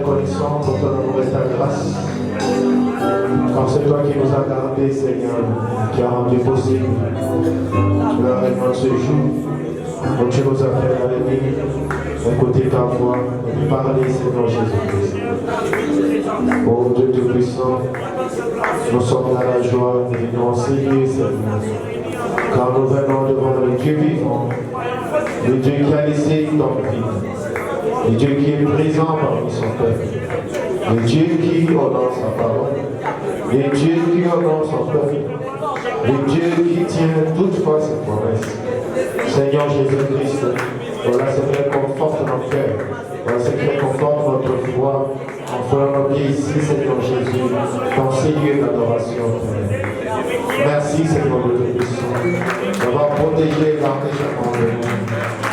reconnaissant pour ton amour et ta grâce. Car c'est toi qui nous as gardés, Seigneur, qui a rendu possible le règlement de ce jour. Donc tu nous appelles à venir, écouter ta voix et parler, Seigneur Jésus-Christ. Oh Dieu Tout-Puissant, nous sommes dans la joie de venir enseigner, Seigneur. Car nous venons devant le Dieu vivant, le Dieu qui a laissé ton vie, le Dieu qui est présent parmi son peuple, le Dieu qui honore sa parole, le Dieu qui honore son peuple, le Dieu qui tient toutefois ses promesses. Seigneur Jésus-Christ, voilà ce qui conforte nos cœurs, voilà ce qui conforte notre foi, en faisant nos pieds ici, Seigneur Jésus, dans ces lieux d'adoration. Merci, Seigneur Tout-Puissant, d'avoir protégé et gardé chacun de nous.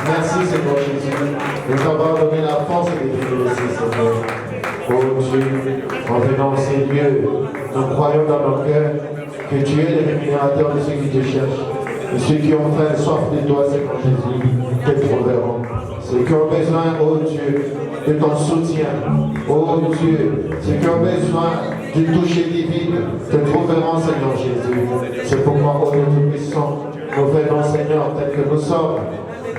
Merci, Seigneur Jésus, de nous avoir donné la force de vivre ici, Seigneur. Oh Dieu, en venant dans ces lieux, nous croyons dans nos cœurs que tu es le rémunérateur de ceux qui te cherchent. Et ceux qui ont faim et soif de toi, Seigneur Jésus, te trouveront. Ceux qui ont besoin, oh Dieu, de ton soutien, oh Dieu, ceux qui ont besoin du toucher divin, te trouveront, Seigneur Jésus. C'est pourquoi, oh Dieu Tout-Puissant, nous venons, Seigneur, tel que nous sommes,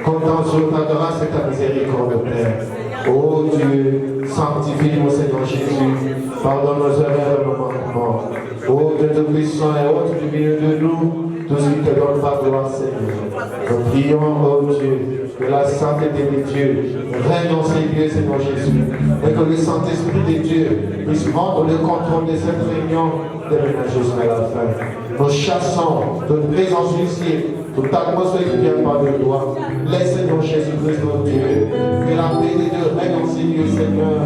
comptant sur ta grâce et ta miséricorde, Père. Oh Dieu, sanctifie-nous, Seigneur Jésus, pardonne nos erreurs et nos manquements. Oh Dieu Tout-Puissant et ôte du milieu de nous tout ce qui te donne ta gloire, Seigneur. Nous prions, oh Dieu, que la sainteté de Dieu règne dans ces lieux, Seigneur Jésus, et que le Saint-Esprit de Dieu puisse prendre le contrôle de cette réunion de ménage jusqu'à la fin. Nous chassons toute présence ici, toute atmosphère qui vient par le doigt. Laisse, Seigneur Jésus-Christ, notre Dieu, que la paix de Dieu règne dans ces lieux, Seigneur,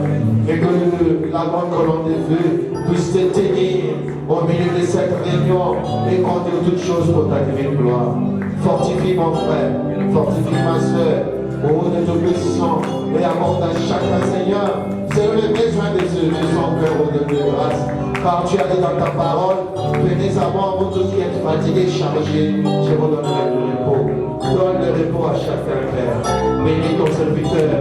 et que la grande colonne de feu puisse te tenir au milieu de cette réunion et conduire toutes choses pour ta divine gloire. Fortifie mon frère, fortifie ma soeur, ô Dieu Tout-Puissant, et accorde à chacun, Seigneur, c'est le besoin de son cœur, ô Dieu de grâce. Car tu as dit dans ta parole, venez à moi, vous tous qui êtes fatigués, chargés, je vous donnerai le repos.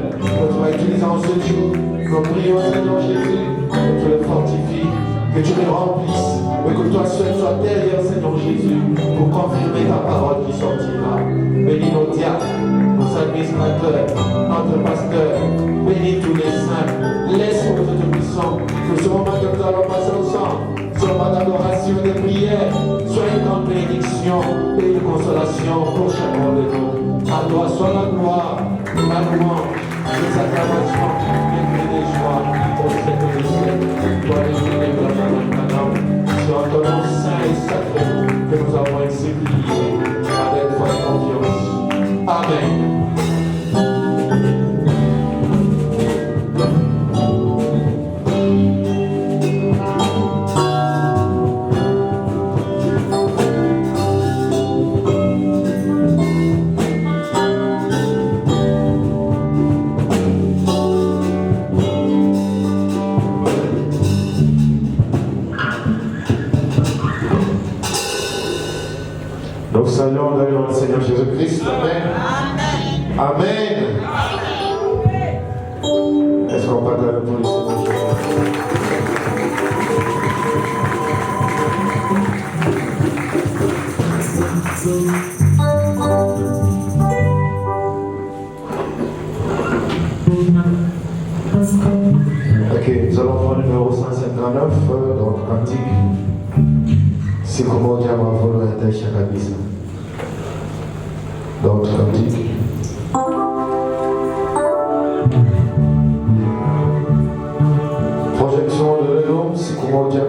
que tu vas utiliser en ce jour. Nous prions, Seigneur Jésus, que tu les fortifies, que tu les remplisses, et que toi seul sois derrière, Seigneur Jésus, pour confirmer ta parole qui sortira. Bénis nos diacres, nos administrateurs, notre pasteur, bénis tous les saints. Laisse pour Dieu puissant que ce moment que nous allons passer ensemble, ce moment d'adoration et de prière, soit une grande bénédiction et une consolation pour chacun de nous. À toi soit la gloire, la louange, les acclamations, les cris des joies, au siècle des siècles. Toi les cris de la main, c'est en ton nom saint et sacré que nous avons été suppliés avec foi et confiance. Amen. Nous saluons dans le nom du Seigneur Jésus-Christ. Amen. Amen. Est-ce qu'on parle pour le Seigneur Jésus-Christ? Ok, nous allons prendre le numéro 159 dans le cantique. C'est comment dire ma volonté chaque abysme. Dans notre cantique. Projection de l'homme, c'est comment dire.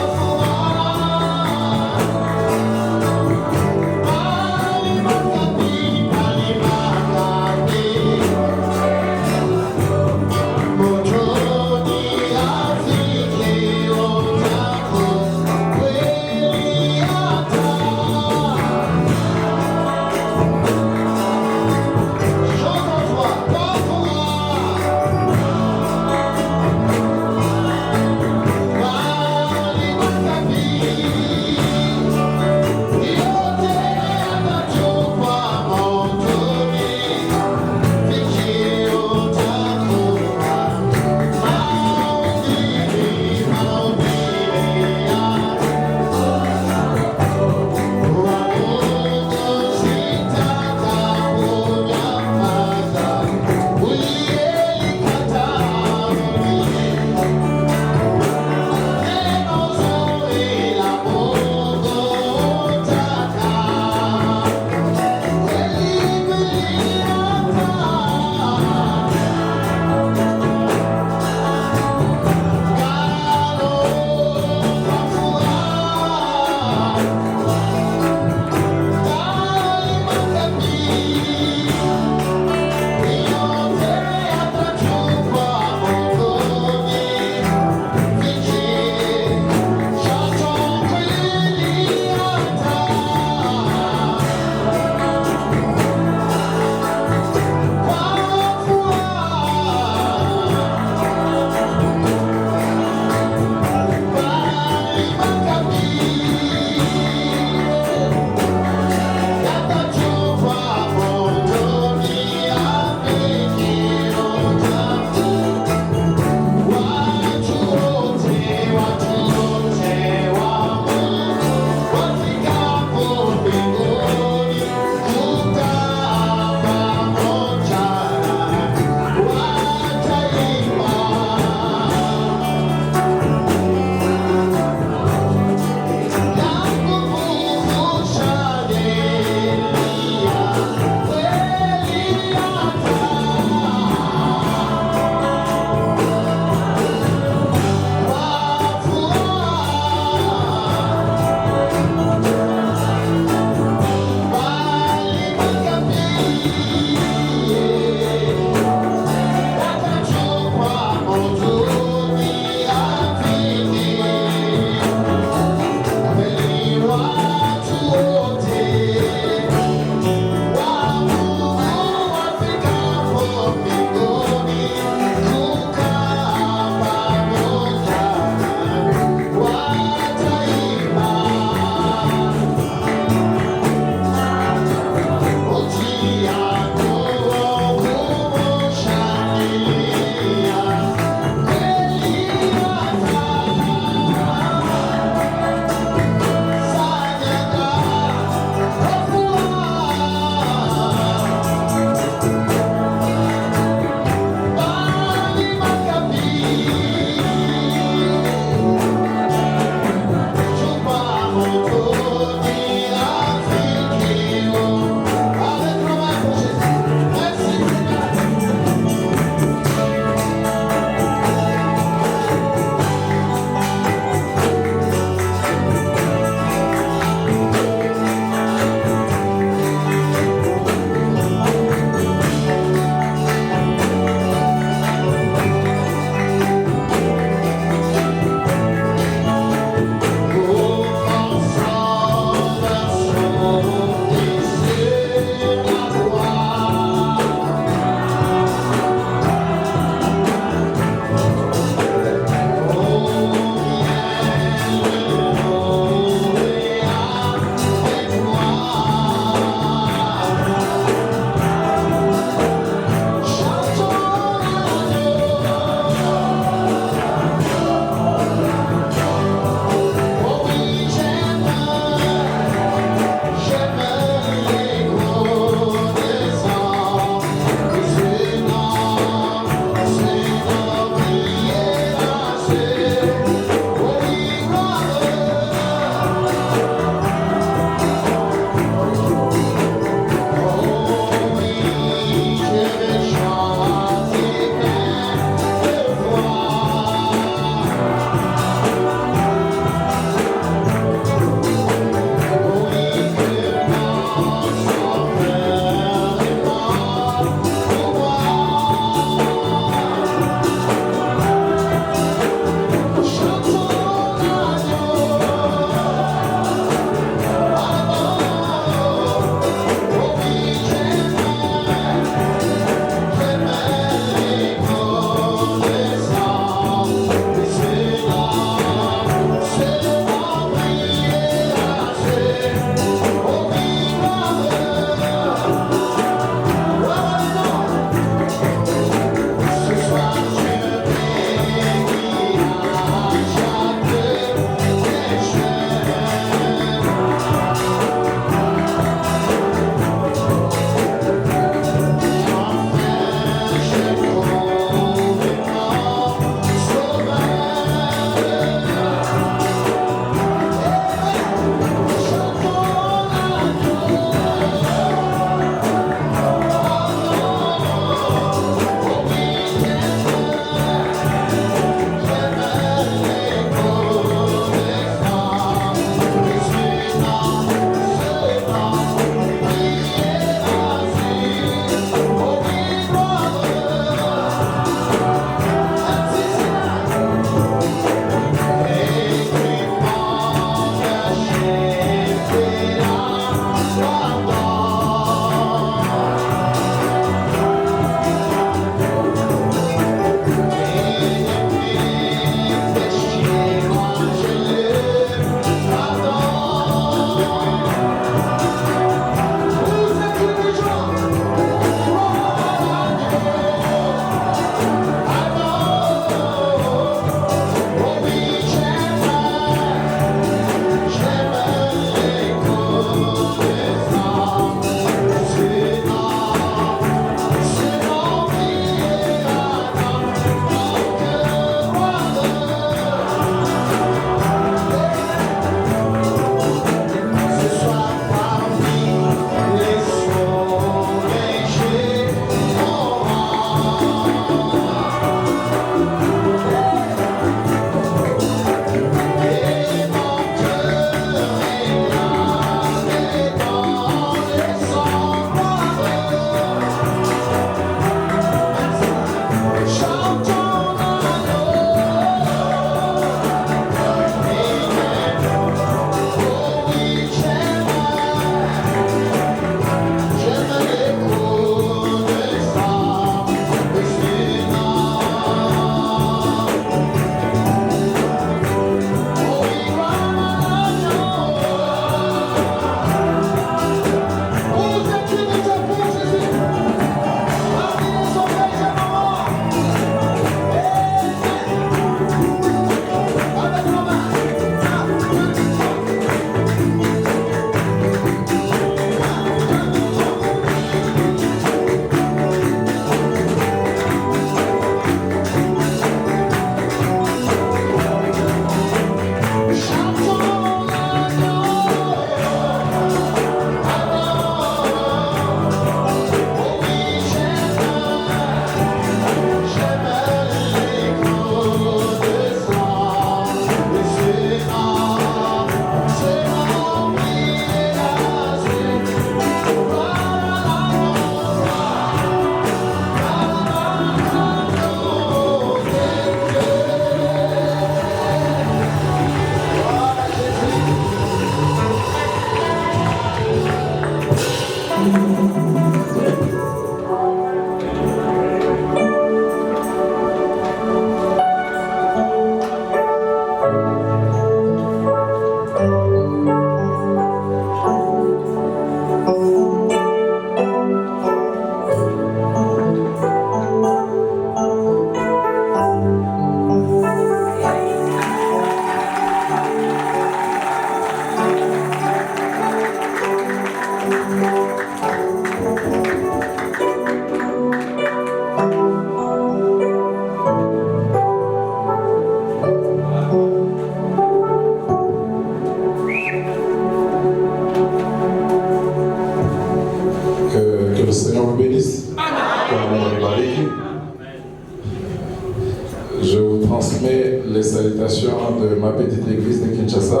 Je vous transmets les salutations de ma petite église de Kinshasa.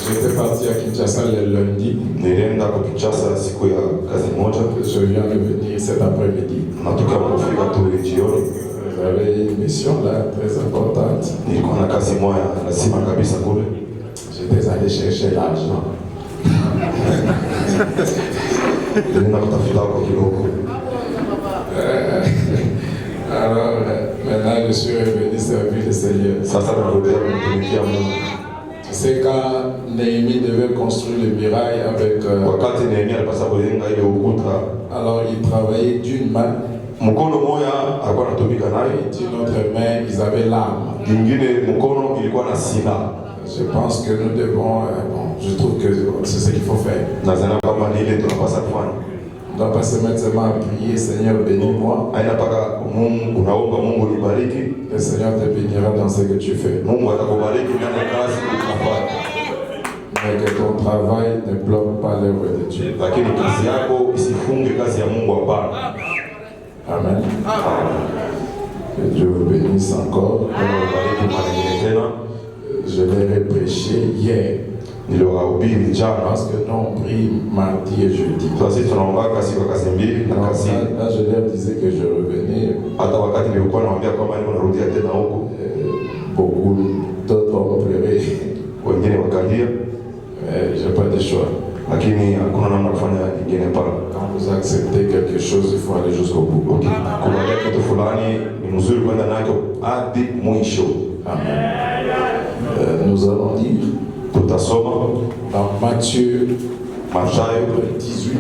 J'étais parti à Kinshasa le lundi. Je viens de venir cet après-midi. J'avais une mission là très importante. J'étais allé chercher l'argent. Alors maintenant je suis revenu servir le Seigneur. C'est quand Néhémie devait construire le mirail avec... alors il travaillait d'une main. Et d'une autre main, ils avaient l'arme. Je pense que nous devons... je trouve que c'est ce qu'il faut faire. On ne doit pas se mettre seulement à prier, Seigneur, bénis-moi. Le Seigneur te bénira dans ce que tu fais. Mais que ton travail ne bloque pas l'œuvre de Dieu. Amen. Que Dieu vous bénisse encore. Je l'ai prêché hier. Parce que nous on prie mardi et jeudi. Là, je leur disais que je revenais. Beaucoup d'autres vont pleurer. Je n'ai pas de choix. Quand vous acceptez quelque chose, il faut aller jusqu'au bout. Amen. Nous allons lire dans Matthieu 18,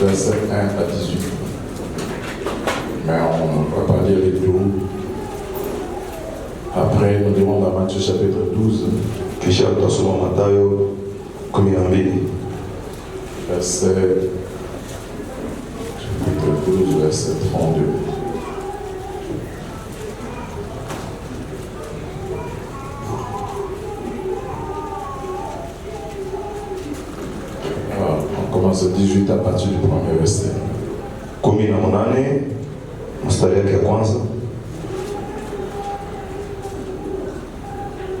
verset 1 à 18. Mais on ne va pas lire les deux. Après, nous dirons dans Matthieu chapitre 12, verset 12, verset 32. On commence 18 à partir du premier verset.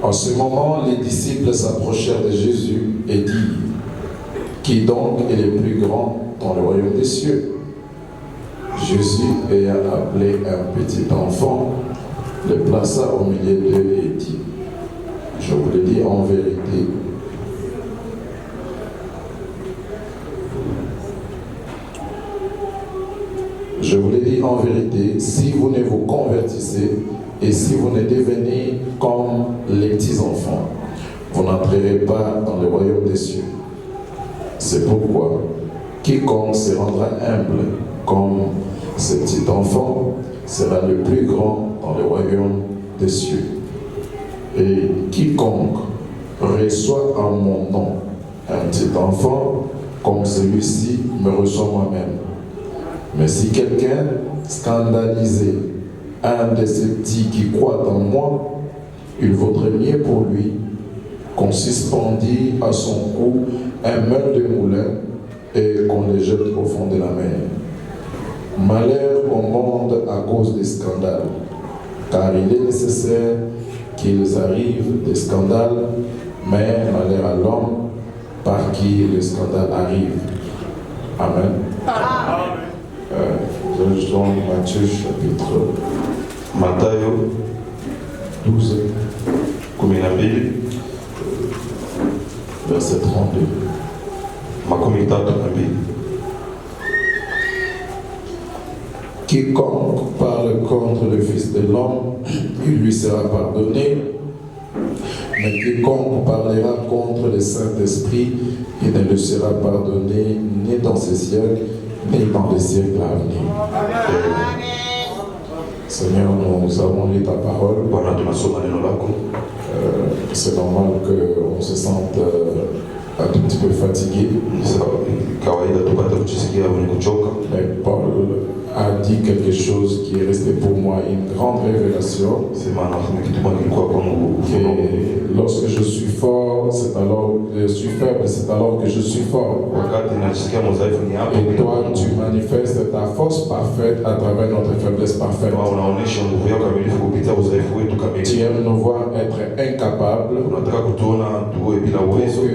En ce moment, les disciples s'approchèrent de Jésus et dirent: qui donc est le plus grand dans le royaume des cieux? Jésus ayant appelé un petit enfant, le plaça au milieu d'eux et dit: je vous le dis en vérité, je vous le dis en vérité, si vous ne vous convertissez et si vous ne devenez comme les petits enfants, vous n'entrerez pas dans le royaume des cieux. C'est pourquoi quiconque se rendra humble comme ce petit enfant sera le plus grand dans le royaume des cieux. Et quiconque reçoit en mon nom un petit enfant comme celui-ci me reçoit moi-même. Mais si quelqu'un scandalisait un de ces petits qui croient en moi, il vaudrait mieux pour lui qu'on suspendit à son cou un meule de moulin et qu'on le jette au fond de la mer. Malheur au monde à cause des scandales, car il est nécessaire qu'ils arrivent des scandales, mais malheur à l'homme par qui le scandale arrive. Amen. Je tourne Matthieu chapitre Matthieu 12, verset 32. Quiconque parle contre le Fils de l'homme, il lui sera pardonné. Mais quiconque parlera contre le Saint-Esprit, il ne lui sera pardonné ni dans ces siècles, ni dans les siècles à venir. Seigneur, nous avons lu ta parole. C'est normal qu'on se sente un tout petit peu fatigué. Mais Paul a dit quelque chose qui est resté pour moi une grande révélation. Et lorsque je suis fort, c'est alors je suis faible, c'est alors que je suis fort. Et toi, tu manifestes ta force parfaite à travers notre faiblesse parfaite. Tu aimes nous voir être incapables pour que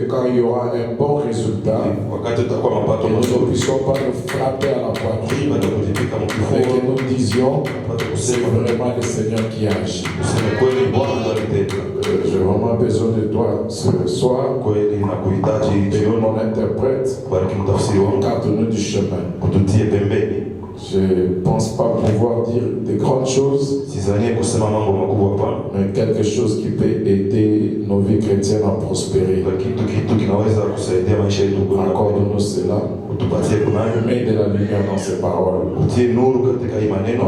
quand il y aura un bon résultat, que nous ne puissions pas nous frapper à la poitrine, et que nous disions, c'est vraiment le Seigneur qui agit. J'ai vraiment besoin de toi ce soir, de mon interprète, garde-nous du chemin. Je ne pense pas pouvoir dire de grandes choses, mais quelque chose qui peut aider nos vies chrétiennes à prospérer. Accorde-nous cela. Mets de la lumière dans ces paroles. Dans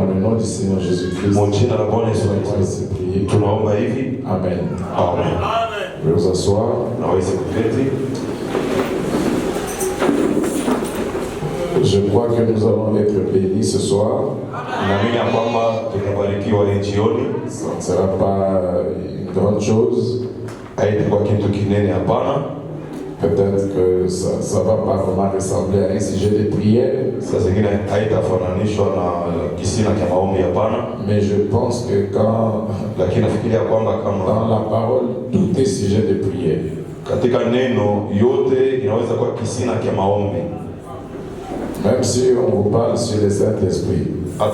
le nom du Seigneur Jésus-Christ. Amen. Amen. Je vais vous asseoir. Je crois que nous allons être bénis ce soir. Ça ne sera pas une grande chose. Peut-être que ça ne va pas vraiment ressembler à un sujet de prière. Mais je pense que quand dans la parole, tout est sujet de prière. Même si on vous parle sur le Saint-Esprit, dans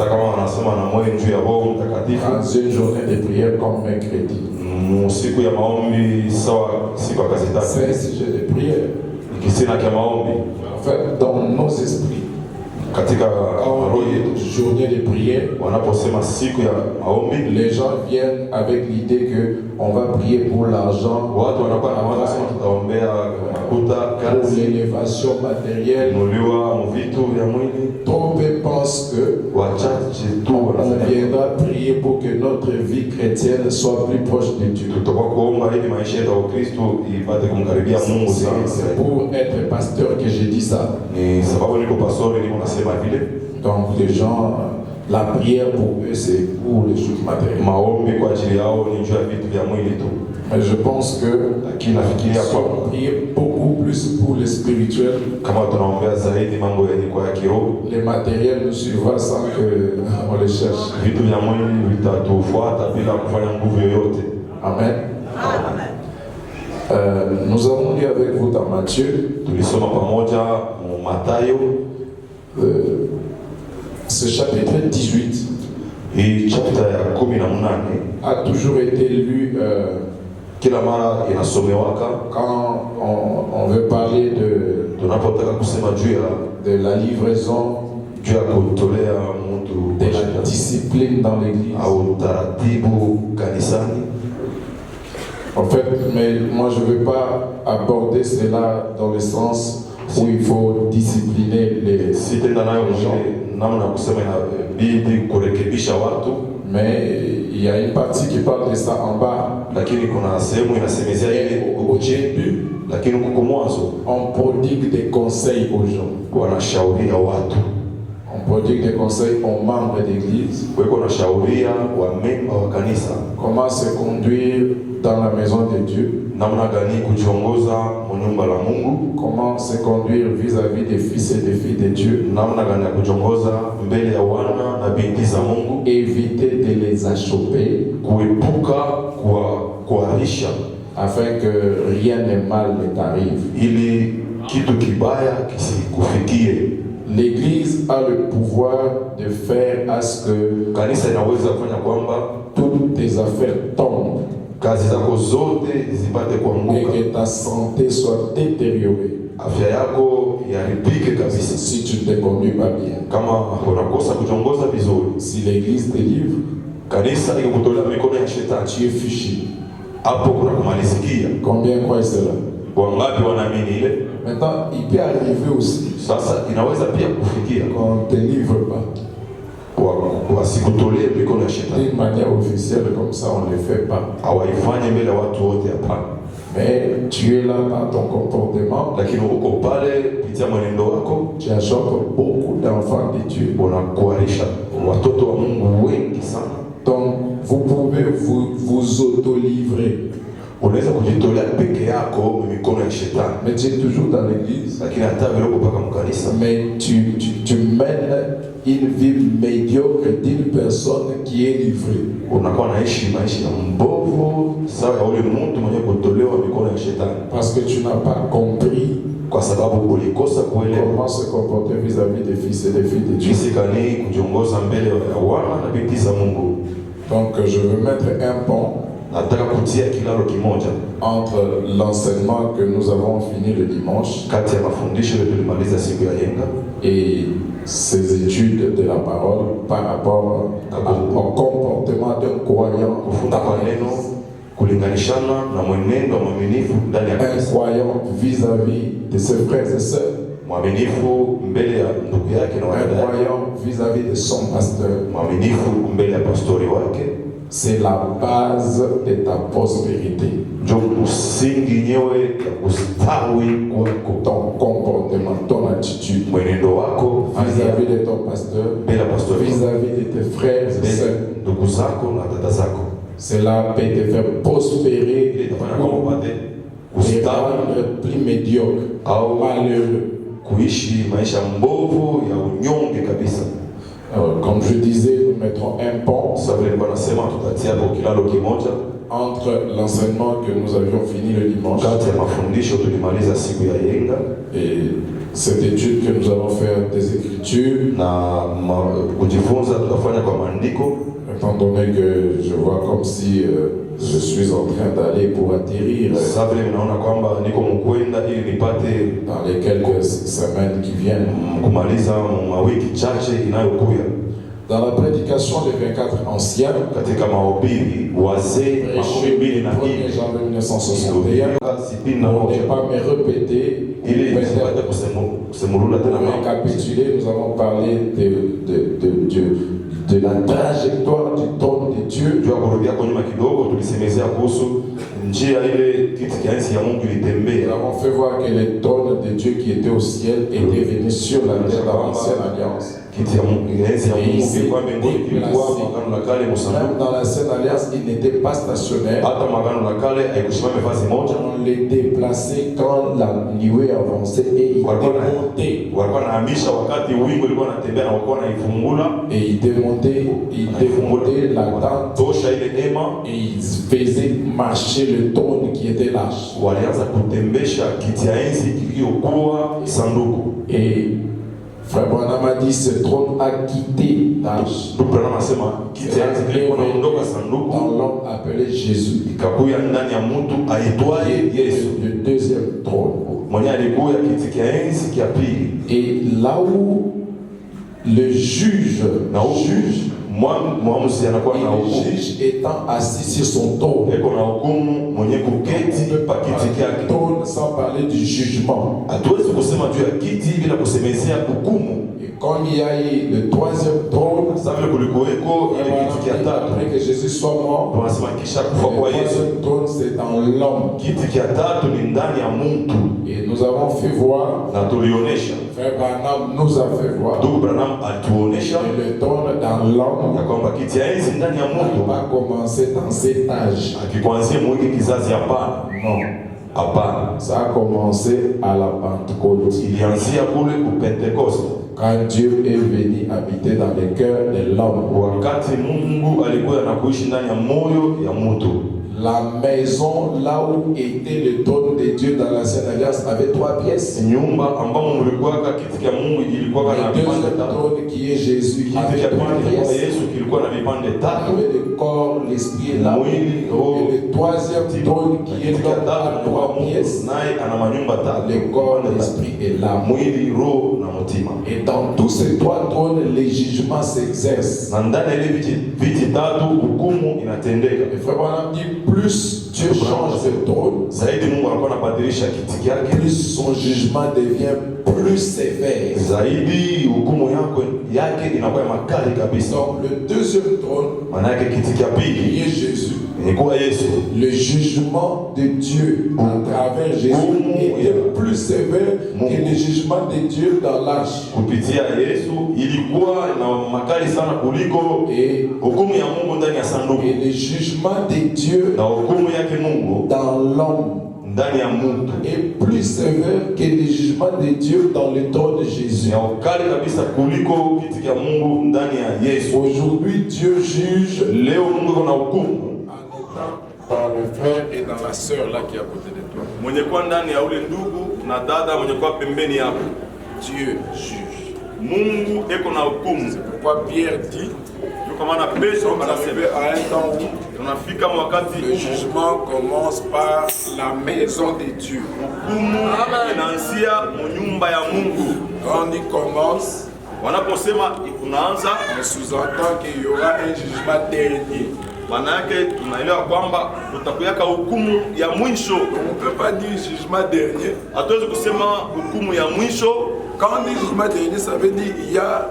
une journée de prière comme mercredi, c'est un sujet de prière. En fait, dans nos esprits, quand on dit journée de prière, les gens viennent avec l'idée qu'on va prier pour l'argent, pour l'élévation matérielle. Trop peu pensent qu'on viendra prier pour que notre vie chrétienne soit plus proche de Dieu. C'est pour être pasteur que j'ai dit ça. Donc les gens, la prière pour eux c'est pour les choses matérielles. Mais je pense que si on prie beaucoup plus pour le spirituel, les matériels nous suivra sans qu'on les cherche. Amen. Nous avons lu avec vous dans Matthieu. Ce chapitre 18 a toujours été lu quand on veut parler de la livraison, de la discipline dans l'église. En fait, mais moi je ne veux pas aborder cela dans le sens où il faut discipliner les gens. Mais il y a une partie qui parle de ça en bas. Au début, on prodigue des conseils aux gens. On prodigue des conseils aux membres d'église. Comment se conduire dans la maison de Dieu. Comment se conduire vis-à-vis des fils et des filles de Dieu. Éviter de les achoper afin que rien de mal ne t'arrive. L'Église a le pouvoir de faire à ce que toutes tes affaires tombent et que ta santé soit détériorée si tu ne te conduis pas bien. Si l'Église te livre, tu es fichu. Combien croient cela? Maintenant, il peut arriver aussi qu'on ne te livre pas. D'une manière officielle comme ça, on ne le fait pas. Mais tu es là par ton comportement. lakini uko pale kupitia mwenendo wako Tu achoppes beaucoup d'enfants de Dieu. unakuarisha watoto wa Mungu wengi sana. Donc, vous pouvez vous auto-livrer. Unaweza kujitolea peke yako mikono ya shetani, Mais tu es toujours dans l'église. lakini hata vile uko mpaka mkanisa, Mais tu mènes une vie médiocre d'une personne qui est livrée. unakuwa naishi maisha mbovu sawa ya ule mtu mwenye kutolewa mikono ya shetani, Parce que tu n'as pas compris kwa sababu ulikosa kuelewa comment se comporter vis-à-vis des fils et des filles de Dieu. jinsi gani kujiongoza mbele ya wana na binti za Mungu. Donc, je veux mettre un pont Nataka kutia kilalo kimoja entre l'enseignement que nous avons fini le dimanche kati ya mafundisho yetu tulimaliza siku ya yenga et ces études de la parole par rapport au comportement d'un croyant kufunga kwa neno kulinganishana na mwenendo wa mwaminifu ndani ya un kanisa, croyant vis-à-vis de ses frères et sœurs, mwaminifu mbele ya ndugu yake na un wadada yake, croyant vis-à-vis de son pasteur. mwaminifu mbele ya pastori wake. C'est la base de ta prospérité. Ndio msingi nyewe ya kustawi kwako, Ton comportement, ton attitude mwenendo wako vis-à-vis de ton pasteur, mbele ya pastori wako, vis-à-vis de tes frères et mbele sœurs. ndugu zako na dada zako. Cela peut te faire prospérer Ile itafanya kwamba ou upate te kustawi rendre plus médiocre, au malheureux. kuishi maisha mbovu ya unyonge kabisa. Comme je disais, nous mettrons un pont Sasa vile nilikuwa nasema tutatia hapo kilalo kimoja entre l'enseignement que nous avions fini le dimanche kati ya mafundisho tulimaliza siku ya yenga et cette étude que nous allons faire des Écritures, na kujifunza tutafanya kwa maandiko, étant donné que je vois comme si je suis en train d'aller pour atterrir sasa vile ninaona kwamba niko mkwenda ili nipate dans les quelques semaines qui viennent. kumaliza mawiki chache inayokuya. Dans la prédication des 24 anciens, Katika mahubiri wazee prêché le 24 1er janvier 1961, pour ne pas me répéter, ili peut-être nisipate kusemulula tena pour mambo. récapituler, nous avons parlé de la trajectoire du trône de Dieu. Jua kurudia kwa nyuma kidogo, tulisemezea kuhusu njia ile kiti kia enzi ya Mungu Nous ilitembea. avons fait voir que le trône de Dieu qui était au ciel était venu sur la terre dans l'ancienne alliance. Kiti ya Mungu, enzi ya Mungu ilikuwa mbinguni, kilikuwa magano la kale Même msanduku. dans l'ancienne alliance, il n'était pas stationnaire. Hata magano la kale haikusimama nafasi moja, On les déplaçait quand la nuée avançait et il démontait. walikuwa nahamisha wakati wingu ilikuwa natembea na walikuwa naifungula Et il démontait la tente tosha ile hema, et il faisait marcher le trône qui était là. walianza kutembesha kiti ya enzi iliyokuwa sanduku. Et Frère Branham a dit ce trône a quitté l'âge. Ndugu Branham anasema kiti ya enzi kilikuwa naondoka sanduku Dans l'homme appelé Jésus. ikakuya ndani ya mtu aitwaye Yesu, Le deuxième trône. mwenye alikuya kiti kia enzi kia pili. Et là où le juge, mwamuzi anakuwa na le hukumu, juge étant assis sur son trône, eko na hukumu mwenye kuketi pa kiti kyake. trône sans parler du jugement. Hatuwezi kusema juu ya kiti bila kusemezea hukumu. Et comme il y a eu le troisième trône, Sasa vile kulikuweko ile kiti kia tatu, après que Jésus soit mort, tunasema kisha kufa le kwa Yesu, troisième trône c'est dans l'homme. kiti kia tatu ni ndani ya mtu, Et nous avons fait voir, na tulionesha, Frère Branham nous a fait voir, ndugu Branham alituonesha que le trône dans l'homme ya kwamba kiti ya enzi ndani ya n'a mtu pas commencé dans cet âge. akikuanzia mwiki kizazi, hapana, Non, hapana, ça a commencé à la Pentecôte. ilianzia kule ku Pentekoste, Quand Dieu est venu habiter dans le cœur de l'homme, wakati Mungu alikuwa anakuishi ndani ya moyo ya mtu. la maison là où était le trône de Dieu dans l'ancienne alliance avait 3 pièces. Nyumba ambamo mlikuwaka kiti kia Mungu ilikuwa na Le vipande deuxième tatu. trône qui est Jésus Kiti avait kia 3 pili kilikuwa pièces. Yesu, kilikuwa na vipande Il y tatu. avait le corps, l'esprit et l'âme. Mwili, roho, Et le troisième trône qui est kiti kia l'homme tatu a ni wa 3 Mungu, pièces. naye ana manyumba tatu. Le corps, l'esprit et l'âme. Mwili, roho na mutima. Et dans tous ces 3 trônes, les jugements s'exercent. Na ndani ya ile viti tatu hukumu inatendeka. Et Frère Branham dit, plus Dieu change de trône, Zaidi Mungu anakuwa anabadilisha kiti kyake, plus son jugement devient plus sévère. zaidi hukumu yake inakuwa makali kabisa. Donc le deuxième trône, Maana yake kiti kia qui pili est Jésus, Le jugement de Dieu à travers Jésus était plus sévère que le jugement de Dieu dans l'Arche. Kupitia Yesu ilikuwa na makali sana kuliko hukumu ya Mungu ndani ya sanduku. Et le jugement de Dieu na hukumu yake Mungu dans l'homme ndani ya mtu est plus sévère que le jugement de Dieu dans le trône de Jésus. ya ukali kabisa kuliko kiti cha Mungu ndani ya Yesu. Aujourd'hui Dieu juge Leo Mungu kuna hukumu dans le frère et dans la sœur là qui est à côté de toi. mwenye kwa ndani ya ule ndugu na dada mwenye kwa pembeni yako. Dieu juge. Mungu eko na hukumu. C'est pourquoi Pierre dit, Kwa maana Petro on anasema arrive à un temps où tunafika wakati le jugement commence par la maison de Dieu. hukumu inaanzia nyumba ya Mungu. Quand on y commence, Wanaposema unaanza, on sous-entend qu'il y aura un jugement dernier. maana yake tunaelewa kwamba utakuyaka hukumu ya mwisho. On ne peut pas dire jugement dernier. Hatuwezi kusema hukumu ya mwisho. Quand on dit jugement dernier, ça veut dire qu'il y a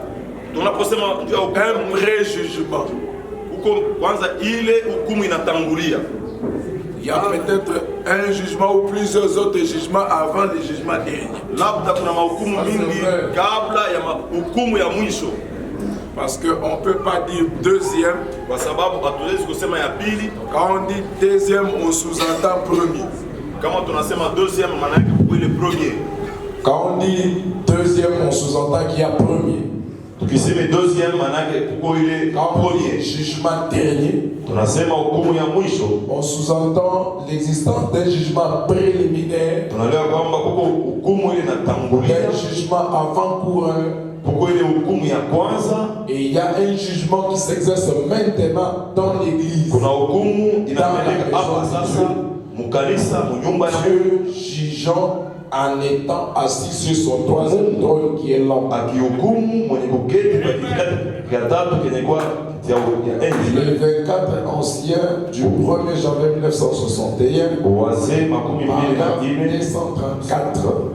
Tunaposema juu ya hukumu, un pré-jugement. huko kwanza ile hukumu inatangulia. Il y a peut-être un jugement ou plusieurs autres jugements avant le jugement dernier. Labda kuna mahukumu mingi kabla ya hukumu ya mwisho, Parce qu'on ne peut pas dire deuxième. kwa sababu hatuwezi kusema ya pili. Quand on dit deuxième, on sous-entend premier. Kama tunasema deuxième, maana yake kwa ile premier. Quand on dit deuxième, on sous-entend qu'il y a premier. Tukisema deuxième, maana yake kwa ile Quand on dit premier. jugement dernier, Tunasema hukumu ya mwisho, on sous-entend l'existence d'un jugement préliminaire, tunaelewa kwamba kuko hukumu ile inatangulia, d'un jugement avant-coureur, kuko ile hukumu ya kwanza, et il y a un jugement qui s'exerce maintenant dans l'église. kuna hukumu inameleka hapa sasa mukanisa, munyumba ya Mungu, Dieu jugeant en étant assis sur son troisième trône qui est l'homme. akihukumu mwenye kuketi katikati ya tatu kenye kwa ya enzi. Les 24 anciens du 1er janvier 1961 Wazee makumi mbili na à nne 234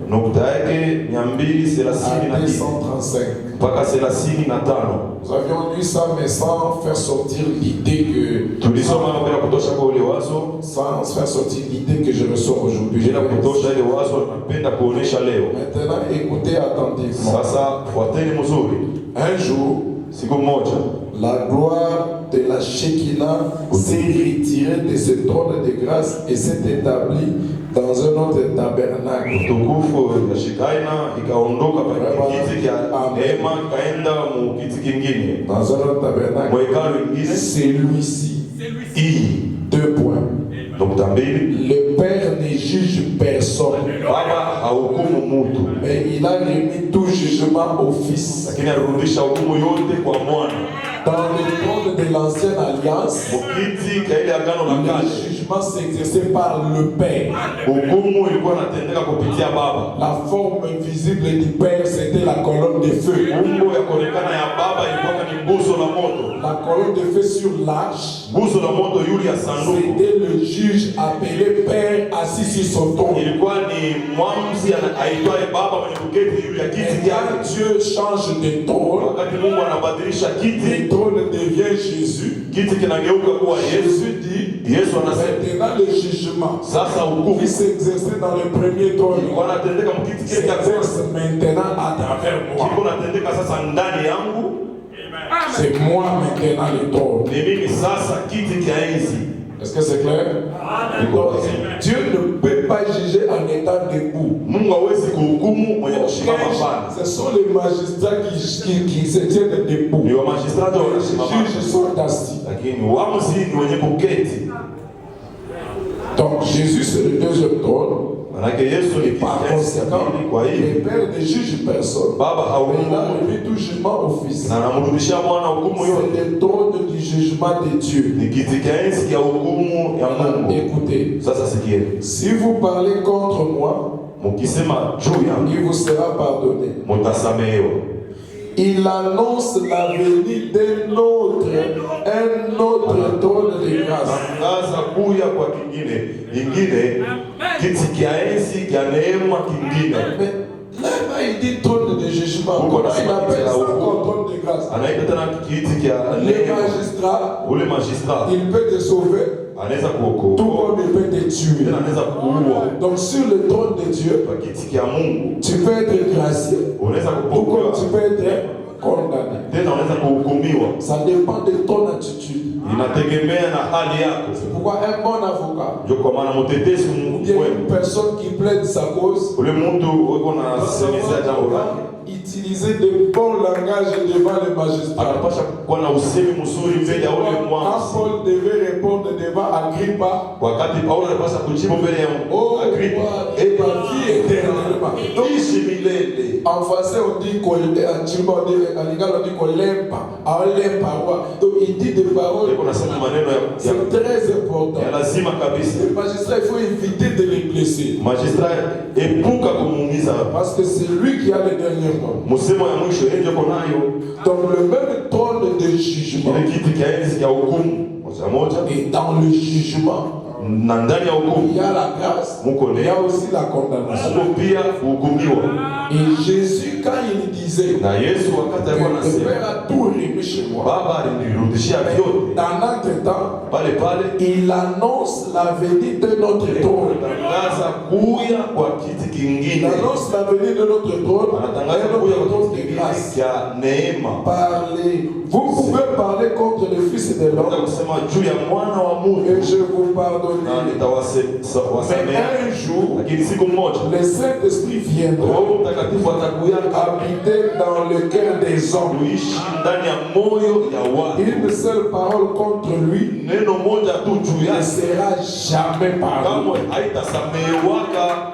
nukta yake 230 à na nne 235. mpaka 35. Nous avions lu ça, mais sans faire sortir l'idée que Tulisoma bila kutosha kwa ule wazo, sans faire sortir l'idée que je ressors aujourd'hui. bila kutosha ile wazo napenda kuonesha leo. Maintenant, écoutez attentivement. Sasa fuateni mzuri. Un jour, Siku moja la gloire de la Shekinah s'est retirée de ce trône de grâce et s'est établie dans un autre tabernacle. utukufu ya Shekaina ikaondoka kwa kiti cha neema ikaenda mu kiti kingine, Dans un autre tabernacle, mwekalo ingine. celui-ci. Hii 2 points. nukta mbili, Le Père ne juge personne, Baba hahukumu mutu, mais il a remis tout jugement au Fils. lakini alirudisha hukumu yote kwa mwana. Dans le trône de l'ancienne alliance, Mukiti ka ile agano la le kale, jugement s'exerçait par le Père. hukumu ilikuwa inatendeka kupitia Baba. La forme visible du Père, c'était la colonne de feu. Umbo ya kuonekana ya Baba ilikuwa ni nguzo la moto, La colonne de feu sur l'arche, nguzo la moto yule ya sanduku c'était le juge appelé Père assis sur son trône. ilikuwa ni mwamuzi aitwaye Baba mwenye kuketi juu ya Et kiti quand chake. Dieu change de trône, Wakati Mungu anabadilisha le kiti, trône devient Jésus. kiti kinageuka kuwa Yesu. Jésus dit, Yesu anasema maintenant le jugement sasa hukumu qui s'exerçait dans le premier trône ilikuwa inatendeka mkiti kile cha kwanza, s'exerce maintenant à travers moi. kilikuwa inatendeka sasa ndani yangu. C'est moi maintenant le trône. Ni mimi sasa kiti cha enzi. Est-ce que c'est clair? Donc, Dieu ne peut pas juger en étant debout. Mungu hawezi kuhukumu mwenye kusimama pana. Ce sont les magistrats qui se tiennent debout. Ni wa magistrati Les wanasimama, juges sont assis. lakini waamuzi ni wenye kuketi. Donc Jésus c'est le deuxième trône. Manake Yesu ni kiti Par cha enzi ya conséquent, pili. Kwa le hiyo Père ne juge personne. Baba Mais il a hahukumu remis tout jugement au Fils. na anamrudishia mwana hukumu yote. C'est le trône du jugement de Dieu. Ni kiti cha enzi ya hukumu ya Mungu. Écoutez, Sasa sikieni, si vous parlez contre moi, mukisema juu yangu il vous sera pardonné. mutasamehewa. Il annonce la venue d'un autre, un autre trône de grâce. Tangaza kuya kwa kingine ingine, kiti kia enzi kia neema kingine. Mais là, il dit trône de jugement. Pourquoi Il appelle ça la encore trône de grâce. Anaita tena kiti kia Les neema. magistrats, Ule magistrat il peut te sauver. anaweza tout kuokoa, comme il peut te tuer. tena anaweza kuua. Donc sur le trône de Dieu, Kwa kiti kia Mungu tu peux être gracié, unaweza tout comme kupokolewa, tu peux être condamné. tena unaweza kuhukumiwa. Ça dépend de ton attitude. Inategemea na hali yako. Pourquoi un bon avocat, Ndio kwa maana mtetezi ou bien mwema, une personne qui plaide sa cause, ule mtu uko na semezea jambo lake, utiliser de bons langages devant les magistrats. anapasha kuwa na usemi mzuri mbele ya ule Quand mwanzi. Paul devait répondre devant Agrippa, Wakati Paulo anapasha kujibu mbele ya oh, Agripa, et ma vie éternellement. Donc, ishi milele. en français, on dit qu'on en Chilba, on dit en lingala, on dit qu'on l'aime pas. On l'aime pas. Donc, il dit des paroles. Ndio nasema maneno C'est très important. ya lazima kabisa. Le magistrat, il faut éviter de les blesser. Magistrat epuka kumuumiza, Parce que c'est lui qui a le dernier mot. msemo ya mwisho yeye ndio konayo. Donc, le même trône de jugement. Ile kiti kia enzi ya hukumu moja moja, Et dans le jugement, na ndani ya il hukumu y a la grâce, muko il y ne a aussi la condamnation. muko pia kuhukumiwa. Et Jésus, quand il disait, Na Yesu wakati alikuwa le anasema Père a tout remis chez moi, Baba alinirudishia vyote, dans notre temps, pale pale il annonce la venue de notre trône. anatangaza kuya kwa kiti Il kingine, annonce la venue de notre trône, anatangaza et kuya notre kwa trône kiti de kingine grâce. cha neema. Parlez. Vous pouvez parler contre le Fils de Nataka l'homme kusema juu ya mwana wa et Mungu je vous na pardonnerai. Mais nitawasamea, un jour, lakini siku moja le Saint-Esprit viendra Roho Mtakatifu atakuyaka habiter dans le cœur des hommes. kuishi ndani ya moyo ya watu. Une seule parole contre lui Neno moja tu juu ne yake sera jamais pardonnée. kamwe haitasamewaka.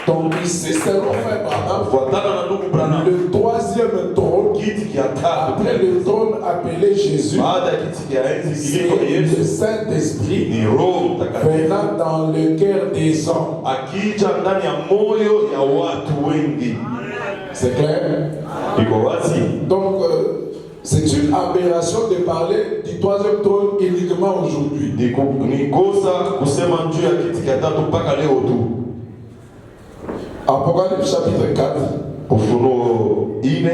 Donc ici, c'est l'enfer, Branham. Kufuatana na ndugu Branham, Le troisième trône, kiti kia tatu après le trône appelé Jésus, baada ya kiti kia enzi c'est kiliko le Yesu Saint-Esprit ni Roho Mtakatifu venant dans le cœur des hommes. akija ndani ya moyo ya watu wengi. C'est clair? Iko wazi? Donc, c'est une aberration de parler du troisième trône uniquement aujourd'hui. Ni kosa kusema juu ya kiti kia tatu mpaka leo tu. Apocalypse chapitre 4. Ufunuo 4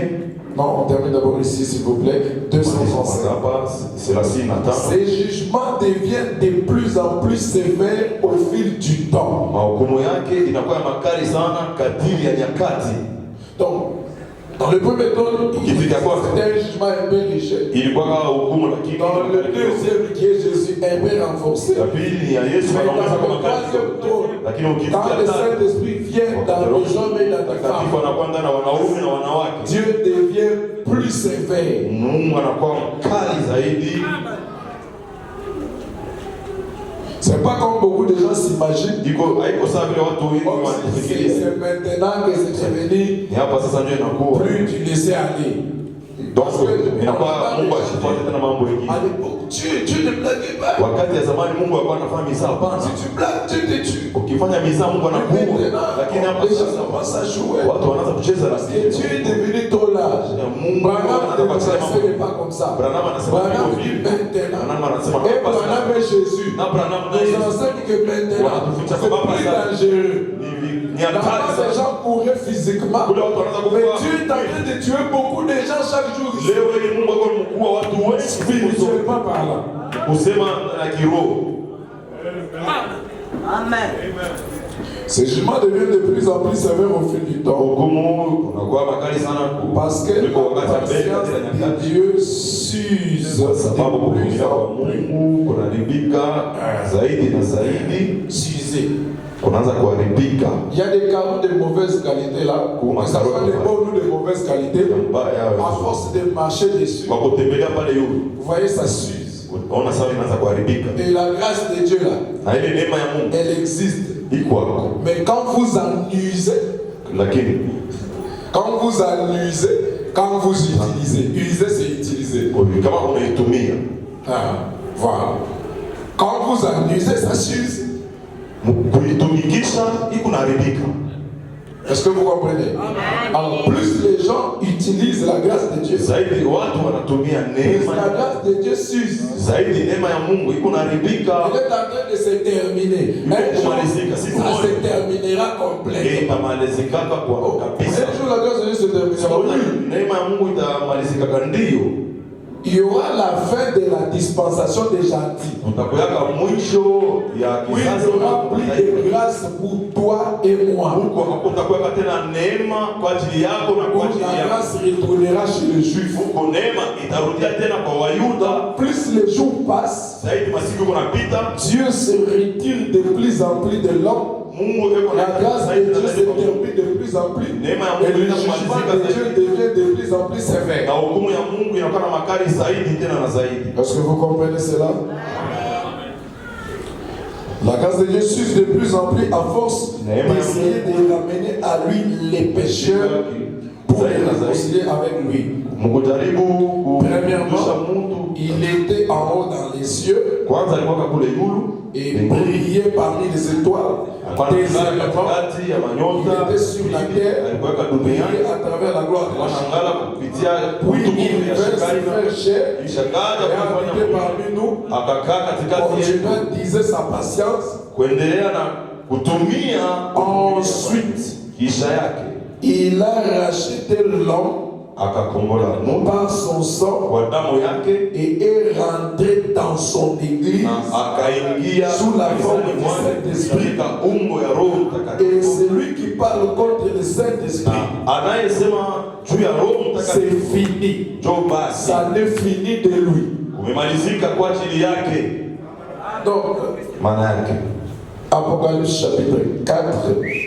Non, on termine d'abord ici, s'il vous plaît. 235. hapa 35. Ces jugements deviennent de plus en plus sévères au fil du temps. Mahukumu yake inakuwa makali sana kadiri ya nyakati. Donc, dans le premier trône, Qui fait quoi? c'était un jugement un peu léger. Ilikuwa kama hukumu lakini Dans le deuxième, qui est Jésus, un peu renforcé. ya pili ni ya Yesu Mais anaongeza dans kwa le makali. troisième trône, Lakini ukiti quand le Saint-Esprit vient dans les hommes et dans les Mtakatifu femmes, anakuwa ndani ya wanaume na wanawake. Dieu devient plus sévère. Mungu anakuwa mkali zaidi. C'est pas comme beaucoup de gens s'imaginent. Haiko sawa vile watu wengi wanafikiria. C'est maintenant que c'est devenu Ni hapa sasa ndio inakuwa. plus du laisser aller. Donc inakuwa Mungu asifuate tena mambo À mengine. l'époque, tu ne blagues pas. Wakati ya zamani Mungu alikuwa anafanya mizaa hapana. Si tu blagues, tu te tues. Ukifanya mizaa Mungu anakuua. Lakini hapa les gens sasa commencent à jouer. watu wanaanza kucheza na Et tu es devenu trop large. Mungu Branham ne anaanza kusema m'enseigne pas comme ça. Branham anasema Branham hivyo dit hivyo. maintenant. Branham anasema Et hapa Branham sasa. et Jésus Na Branham na nous Yesu enseigne que maintenant, wanatufundisha c'est kwamba plus sasa dangereux. ni hatari D'abord, les sana. gens mouraient physiquement. Kule watu wanaanza Mais kufa. Dieu est en train de tuer beaucoup de gens chaque jour. Leo hii Mungu ako mkuu watu wengi Spirituellement parlant. kusema na kiroho. Amen. Ces jugements deviennent de plus en plus sévères au fil du temps. Hukumu unakuwa makali sana Parce que kuliko la wakati wa mbele patience katika de nyakati. Dieu s'use Kwa sababu de plus kuvumilia kwa en plus. Mungu kunaharibika zaidi na zaidi, S'user. kunaanza kuharibika. Il y a des carottes de mauvaise qualité là. Comment Ça soit des bonnes ou de mauvaise qualité. Mbaya À force de marcher dessus, kwa kutembelea pale yule, vous voyez, ça s'use. ona sawa inaanza kuharibika. Et la grâce de Dieu là, Na ile neema ya Mungu elle existe. iko hapo, Mais quand vous en usez, lakini quand vous en usez, quand vous utilisez, user c'est utiliser. kama unaitumia Ah, voilà. Quand vous en usez, ça s'use. kuitumikisha iko naharibika. Est-ce que vous comprenez? Alors, plus les gens utilisent la grâce de Dieu, Zaidi watu wanatumia plus neema, la grâce de Dieu s'use. zaidi neema ya Mungu iko naharibika. Elle est en train de se terminer. Un jour, ça se terminera complètement. Itamalizikaka kwa Un kabisa. jour, la grâce de Dieu se terminera. Sababu Oui. neema ya Mungu itamalizikaka ndio. il y aura la fin de la dispensation des gentils. Utakuyaka mwisho ya Oui, il kizazi y aura plus de grâce pour toi et moi. Mungu hakutakuweka tena neema kwa ajili yako na kwa Où ajili la yako. grâce retournera chez les Juifs. Mungu neema itarudia tena kwa Wayuda. Plus les jours passent, Zaidi masiku kunapita, Dieu se retire de plus en plus de l'homme. Mungu yuko La na grâce de Dieu se termine de plus en plus. Et le jugement de Dieu devient de plus en plus sévère. na hukumu ya Mungu inakuwa na makali zaidi tena na zaidi. Est-ce que vous comprenez cela? La grâce de Dieu s'use de plus en plus à force d'essayer de ramener à lui les pécheurs pour les réconcilier avec lui. Mkujaribu kumrudisha Premièrement, mtu, il était en haut dans les cieux kwanza alikuwa kule yulu et brillait parmi les étoiles. Deuxièmement, katikati ya il manyota, était sur la terre, alikuwa brillait duniani, à travers la gloire de la chair. wanangala kupitia Puis il utukufu ya vint se Shekinah. faire chair Kisha kaja et kufanya habiter mwili, parmi nous. akakaa katikati yetu Continuant disait sa patience. kuendelea na kutumia Ensuite, kisha yake il a racheté l'homme akakombola Mungu par son sang kwa damu yake et est rentré dans son église na akaingia sous la forme kanisani du mwake Saint-Esprit. katika umbo ya Roho Et Mtakatifu. celui qui parle contre le Saint-Esprit, Na anayesema juu ya Roho c'est Mtakatifu fini. jo basi Ça n'est fini de lui. kumemalizika kwa ajili yake. Donc, Maana yake Apocalypse chapitre 4,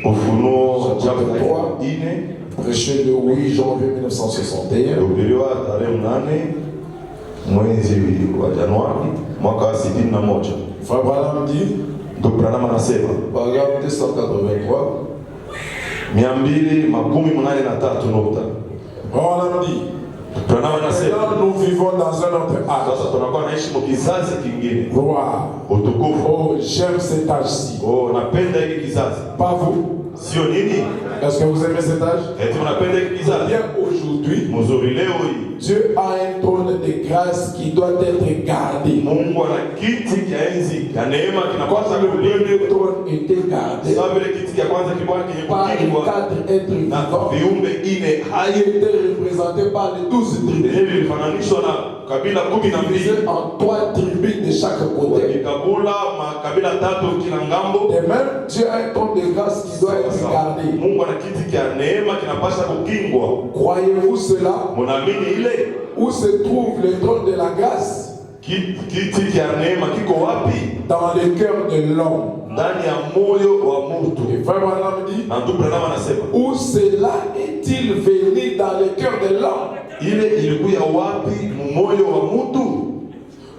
Ufunuo Chapitre chapter 3. 4 prêché le 8 janvier 1961. ilihubiriwa tarehe 8 mwezi wa Januari mwaka wa 61. Frère Branham dit, Ndugu Branham anasema paragraphe 283, 283 nukta. Branham dit, Branham anasema maintenant nous vivons dans un autre âge. sasa tunakuwa naishi kwa kizazi kingine. Gloire. Utukufu. Oh, j'aime cet âge-ci. Oh, napenda hiki kizazi. Pas vous. Sio nini? Est-ce que vous aimez cet âge? Eti unapenda hiki kizazi? Bien aujourd'hui, Mzuri leo hii. Dieu a un trône de grâce qui doit être gardé. Mungu ana kiti cha enzi ya neema kinapaswa Comme le kulindwa. premier trône était gardé Sawa vile kiti cha kwanza kilikuwa par les kimepigwa 4 êtres na vivants, viumbe ine qui hai était représenté par les 12 tribus. yenyewe vilifananishwa na kabila 12 Divisé en 3 tribus de chaque côté. vikabula makabila 3 kila ngambo. Et même Dieu a un trône de grâce qui doit être gardé. Mungu ana kiti cha neema kinapaswa kukingwa. Croyez-vous cela? Munaamini ile Où se trouve le trône de la grâce? kiti cha neema kiko wapi? Dans le cœur de l'homme. Ndani ya moyo wa mtu. Et Frère Branham dit, Na ndugu Branham anasema où cela est-il venu dans le cœur de l'homme? ile ilikuwa wapi moyo wa mtu?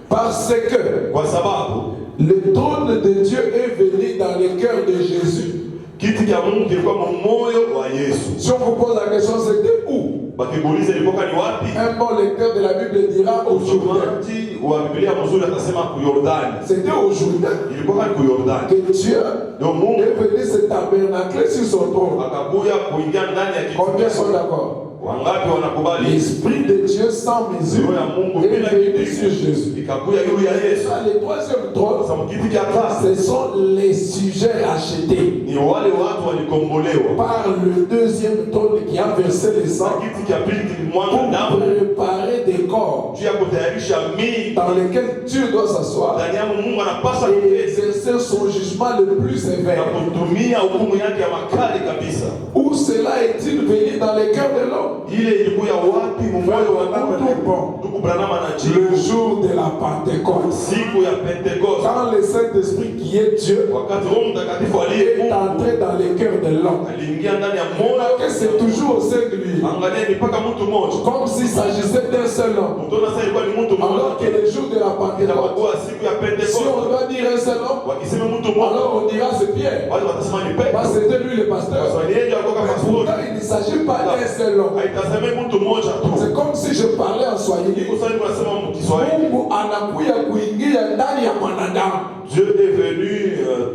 Parce que Kwa sababu le trône de Dieu est venu dans le cœur de Jésus. kiti cha Mungu kilikuwa moyo wa Yesu. Si on vous pose la question, c'était où? Bakibuliza ilikuwa ni wapi? Un bon lecteur de la Bible dira au Jourdain. Msomaji wa Biblia mzuri atasema ku Yordani. C'était au Jourdain Ilikuwa ni ku Yordani. que Dieu Ndio Mungu est venu se tabernacler sur son trône. akakuja kuingia ndani ya kiti. Combien sont d'accord? Wangapi wanakubali? L'Esprit de Dieu sans mesure Roho ya Mungu est bila venu sur kipimo Jésus. ikakuja juu ya Yesu. Ça, le troisième trône, Sasa kiti cha tatu ce sont les sujets rachetés ni wale watu walikombolewa. par le deuxième trône qui a versé le Na sang kiti cha pili kilimwaga pour damu préparer des corps juu ya kutayarisha miili dans lesquels Dieu doit s'asseoir ndani ya Mungu anapaswa et kuketi exercer son jugement le plus na sévère. kutumia hukumu yake ya makali kabisa. Où cela est-il venu dans le cœur de l'homme? Ile ilikuwa wapi moyo wa mtu? Ndugu Branham anajibu Le jour de la Pentecôte. siku ya Pentekoste, Quand le Saint-Esprit qui est Dieu wakati Roho Mtakatifu aliye est Mungu entré dans le cœur de l'homme. aliingia ndani ya moyo. Que c'est toujours au singulier. Angalia ni mpaka mtu mmoja. Comme s'il s'agissait d'un seul homme. Utaona sasa ilikuwa ni mtu Alors mmoja. que le jour de la Pentecôte, Itakuwa siku ya si on Pentekoste. doit dire un seul homme, Wakisema mtu mmoja, alors on dira c'est Pierre. wale watasema ni Petro. Parce que c'était lui le pasteur. Kwa sababu yeye ndiye alikuwa Mais pastori. pourtant, il ne s'agit pas d'un seul homme. Haitazame mtu mmoja tu. C'est comme si je parlais en Swahili. Iko sasa tunasema Kiswahili. Mungu anakuja kuingia ndani ya mwanadamu. Dieu est venu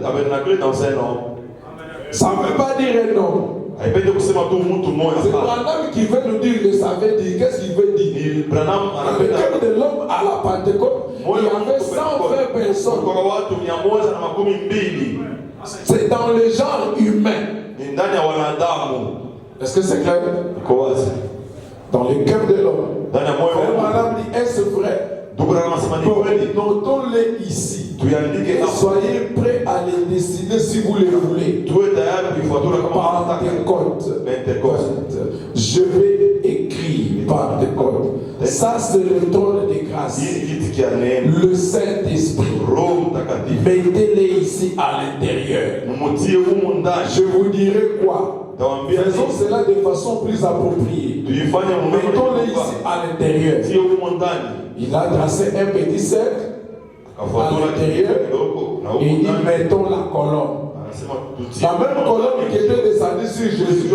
tabernacler dans un homme. Ça ne veut pas dire un homme. Haipende kusema tu mtu mmoja. C'est Branham qui veut nous dire que ça veut dire. Qu'est-ce qu'il veut dire? Ni Branham Dans le anapenda cœur de l'homme à la Pentecôte, il y avait 120 personnes. kwa watu 112. C'est dans le genre humain. Ni ndani ya wanadamu. Est-ce que c'est clair? Iko wazi. dans le cœur de l'homme. ndani ya moyo wa mtu. Madame dit, est-ce vrai? Ndugu na anasema ni kweli. Notons-les ici. Tuandike Et hapo. soyez prêts à les décider si vous les voulez. Tuwe tayari kuifuatilia kama tunataka. Pentecôte. Pentecoste. Je vais écrire Pentecôte. Ça, c'est le trône de grâce. Hii kiti kia neema. Le Saint-Esprit. Roho Mtakatifu. Mettez-les ici à l'intérieur. Mumutie humu ndani. Je vous dirai quoi? Tawambia Faisons cela de façon plus appropriée. tuifanye Mettons-les ici à l'intérieur. Tie humu ndani. Il a tracé un petit cercle à l'intérieur et il dit mettons la colonne. La même colonne qui était descendue sur Jésus est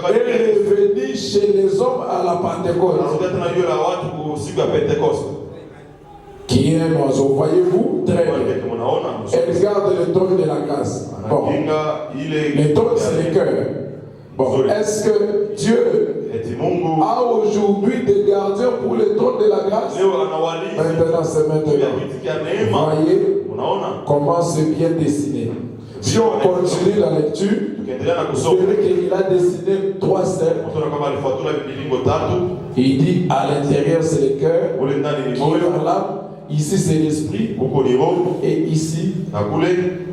revenue chez les hommes à la Pentecôte. Qui est un oiseau, voyez-vous? Très bien. Elle garde le trône de la grâce. Bon. Le trône, c'est le cœur. Bon. Est-ce que Dieu a aujourd'hui des gardiens pour le trône de la grâce? Maintenant, c'est maintenant. Voyez comment c'est bien dessiné. Si on continue la lecture, vous verrez qu'il a dessiné 3 cercles. Il dit à l'intérieur c'est le cœur, qui est dans l'âme, ici c'est l'esprit, et ici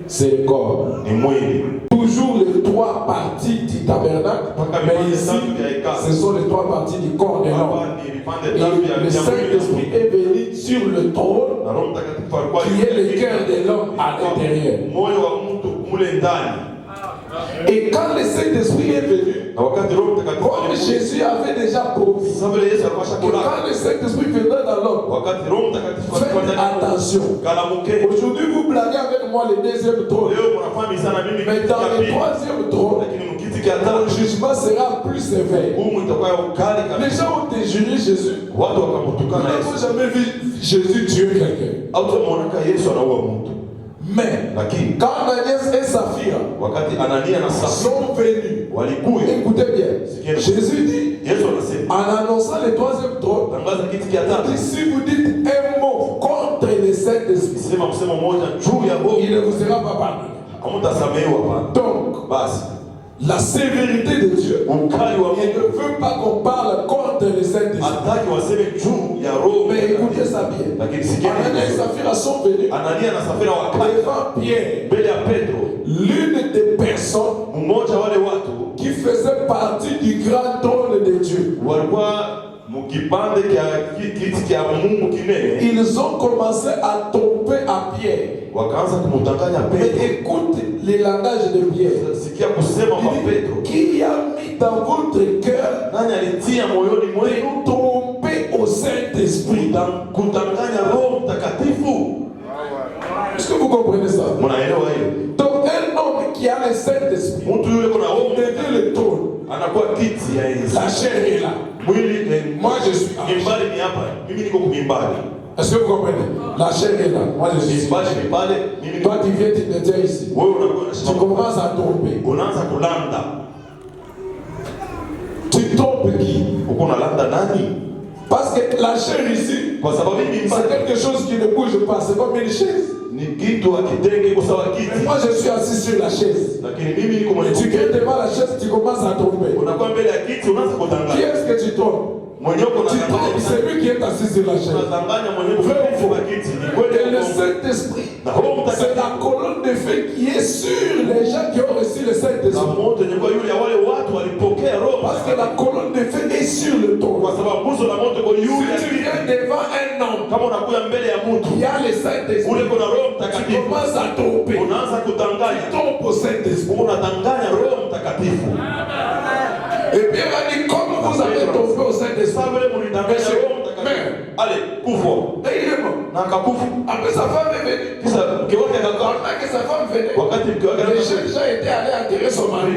c'est le corps. Toujours les 3 parties du tabernacle, mais ici ce sont les 3 parties du corps de l'homme. Et le Saint-Esprit est venu sur le trône qui est le cœur de l'homme à l'intérieur. Et quand le Saint-Esprit est venu, comme Jésus avait déjà promis, que quand le Saint-Esprit viendra dans l'homme, faites attention. Aujourd'hui, vous blaguez avec moi le 2e trône. Mais dans le 3e trône, le jugement sera plus sévère. Les gens ont déjuré Jésus. Ils n'ont jamais vu Jésus tuer quelqu'un. Mais quand Ananias et Saphira sont venus, écoutez bien, Jésus dit, en annonçant le 3e trône, si vous dites un mot contre le Saint-Esprit, il ne vous sera pas pardonné. Donc, la sévérité de Dieu, il ne veut pas qu'on parle contre le Saint-Esprit. Mais écoutez ça bien. Ananias et Saphira sont venus devant Pierre, l'une des personnes qui faisait partie du grand trône de Dieu. Ils ont commencé à tomber à Pierre. Mais écoute les langages de Pierre. Qui a mis dans votre cœur de tromper au Saint-Esprit? Est-ce que vous comprenez ça? Donc un homme qui a le Saint-Esprit, il devient le trône. La chair est là. Moi je suis là. Est-ce que vous comprenez? La chair est là. Moi je suis là. Toi tu viens, tu te tiens ici. Tu commences à tromper. Tu trompes qui? Parce que la chair ici, c'est quelque chose qui ne bouge pas. C'est comme une chaise. Mais moi je suis assis sur la chaise. Et tu viens devant la chaise, tu commences à tromper. Qui est-ce que tu trompes? Tu trompes celui qui est assis sur la chaise. Et le Saint-Esprit, c'est la colonne de feu qui est sur les gens qui ont reçu le Saint-Esprit. Parce que la colonne de feu est sur le trône. Si tu viens devant un homme qui a le Saint-Esprit, tu commences à tromper. Tu trompes au Saint-Esprit. Et bien, on dit, comme vous avez trompé au Saint-Esprit, mais, allez, couvre. Et il est mort. Après sa femme est venue. Pendant que sa femme venait, les jeunes gens étaient allés atterrir son mari.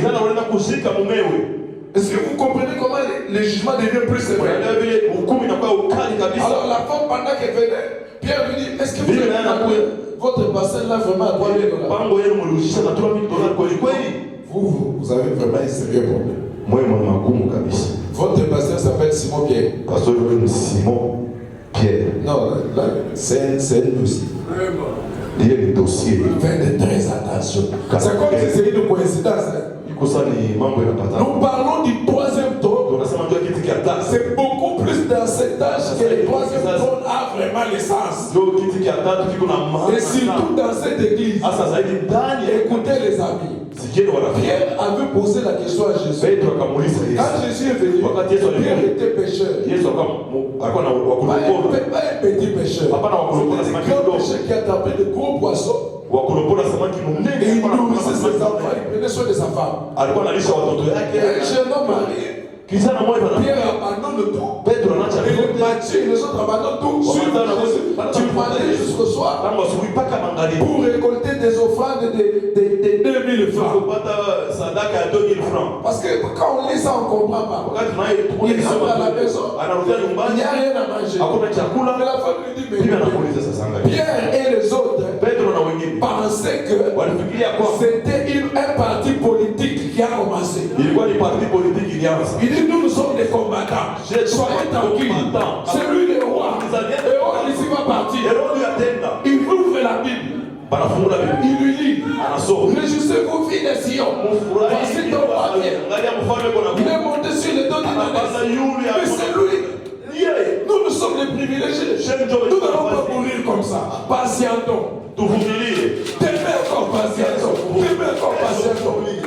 Est-ce que vous comprenez comment le jugement devient plus sévère? Alors la femme, pendant qu'elle venait, Pierre lui dit, est-ce que vous avez votre parcelle là vraiment à $3 000? Vous avez vraiment un sérieux problème. Votre pasteur s'appelle Simon Pierre. Non, là, c'est un dossier. Faites très attention. C'est comme si c'est une coïncidence. Nous parlons du 3e trône. C'est que le troisième trône a vraiment l'essence. Et surtout dans cette église, écoutez les amis, Pierre avait posé la question à Jésus. Quand Jésus est venu, Pierre était pécheur. Pas un petit pécheur. C'était un grand pécheur qui attrapait de gros poissons. Et il nourrissait ses enfants, il prenait soin de sa femme. Un jeune homme marié. Pierre abandonne tout. Et le Matthieu, les autres abandonnent tout. Tu parlais jusqu'au soir pour récolter des offrandes de 2000 francs. Parce que quand on lit ça, on ne comprend pas. Il rentre à la maison, il n'y a rien à manger. Mais la femme lui dit, mais Pierre et les autres pensaient que c'était un parti politique qui a commencé. Il dit, nous sommes des combattants. Soyez tranquilles. C'est lui le roi. Et on ici va partir. Il ouvre la Bible. Il lui dit, réjouissez-vous, filles de Sion. Voici ton roi vient. Il est monté sur les dos d'Inanès. Mais c'est lui. Nous sommes les privilégiés. Nous n'allons pas mourir comme ça. Patientons. Demain encore patientons.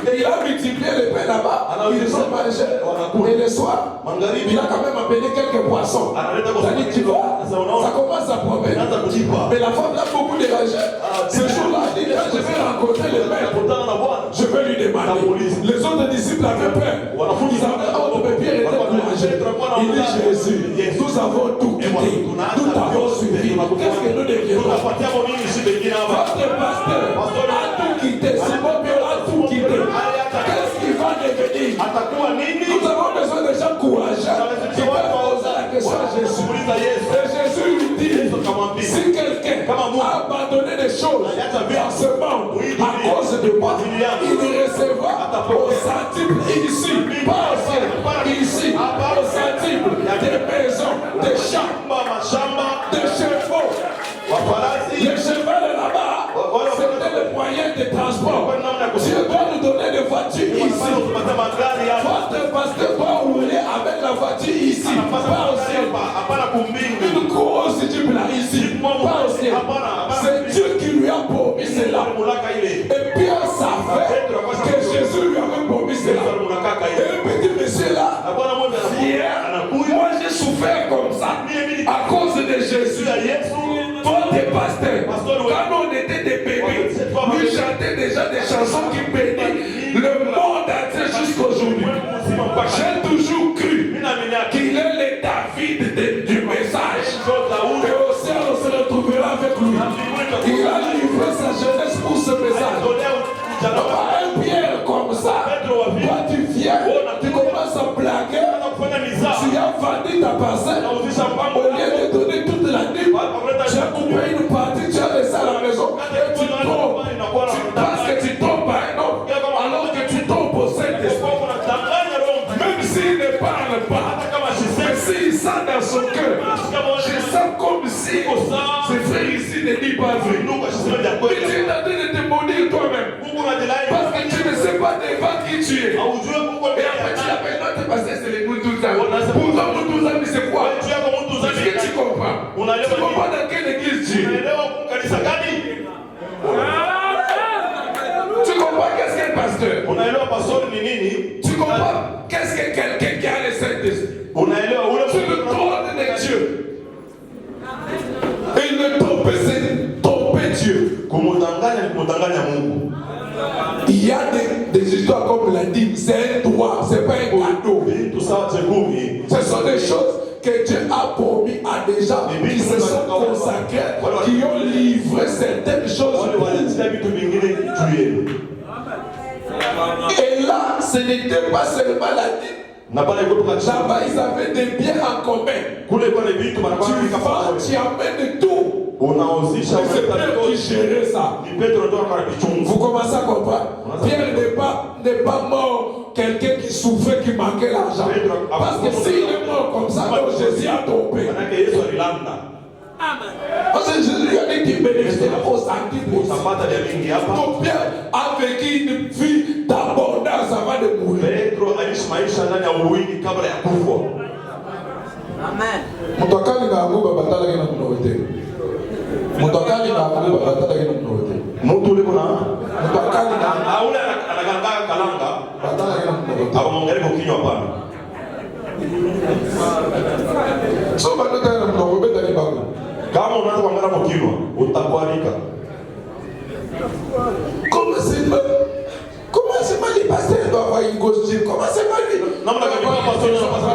Et il a multiplié les pains là-bas. Ils ont mangé. Et le soir, il a quand même appelé quelques poissons. C'est-à-dire, tu vois, ça commence à promettre. Mais la femme l'a beaucoup dérangé. Ce jour-là, il dit, je vais rencontrer le père. Je vais lui demander. Les autres disciples avaient peur. Ils avaient honte, mais Pierre était courageux. Il dit, Jésus, nous avons tout quitté. Nous t'avons suivi. Qu'est-ce que nous deviendrons? Votre pasteur a tout quitté. Simon Pierre a tout quitté. Qu'est-ce qu'il va devenir? Nous avons besoin de gens courageux qui peuvent poser la question à Jésus. Et Jésus lui dit, si quelqu'un a abandonné des choses dans ce monde à cause de moi, il recevra au centuple ici, pas ici, au centuple des maisons, des champs, des chevaux. Le cheval est là-bas, c'était le moyen de transport. Dieu doit nous donner des voitures ici. Votre pasteur doit rouler avec la voiture ici, pas au ciel. Une grosse Jeep là ici, pas au ciel. C'est Dieu qui lui a promis cela. Et Pierre savait que Jésus lui avait promis cela. Et le petit monsieur là, fier, moi j'ai souffert comme ça à cause de Jésus. Toi t'es pasteur, quand on était des bébés, nous chantions déjà des chansons qui bénissent le monde entier jusqu'aujourd'hui. J'ai toujours cru qu'il est le David du message. Et au ciel on se retrouvera avec lui. Il a livré sa jeunesse pour ce message. Un Pierre comme ça, toi tu viens, tu commences à blaguer, tu as vendu ta parcelle, au lieu de donner toute la nuit, tu as coupé une partie, tu as laissé à la maison, et tu tombes, tu penses que tu tombes à un homme, alors que tu tombes au Saint-Esprit. Même s'il ne parle pas, mais s'il sent dans son cœur, je sens comme si ce frère ici ne dit pas vrai. Mais tu es en train de te maudire toi-même. Parce que tu ne sais pas devant qui tu es. Et après tu appelles notre pasteur, c'est les Moutouza. Pour toi, Moutouza, mais c'est quoi? Est-ce que tu comprends? Tu comprends dans quelle église tu es? Tu comprends qu'est-ce qu'un pasteur? Tu comprends qu'est-ce que quelqu'un qui a le Saint-Esprit? C'est le trône de Dieu. Et il ne trompe, c'est tromper Dieu. Il y a des histoires comme la dîme, c'est un droit, c'est pas un cadeau. Ce sont des choses que Dieu a promis à des gens qui se sont consacrés, qui ont livré certaines choses. Et là, ce n'était pas seulement la dîme. Là-bas, ils avaient des biens en commun. Tu vas, tu amènes tout. C'est Pierre qui gérait ça. Vous commencez à comprendre. Pierre n'est pas mort quelqu'un qui souffrait, qui manquait l'argent. Parce que s'il est mort comme ça, donc Jésus a tombé. Parce que Jésus lui a dit qu'il bénéficiait au centuple. Donc Pierre a vécu une vie d'abondance avant de mourir. Mutokali na aguba batala kena kunote. Mutokali na aguba batala kena kunote. Mtu liko na Mutokali na ule anaganga kalanga batala kena kunote. hapo mwangalie kinywa hapana. So batala kena kunote beta ni bago. Kama unaanza kuangalia kwa kinywa utakualika. Comment c'est mal les pasteurs doivent avoir une grosse jeep? Comment c'est mal lui? Namna gani kwa pastor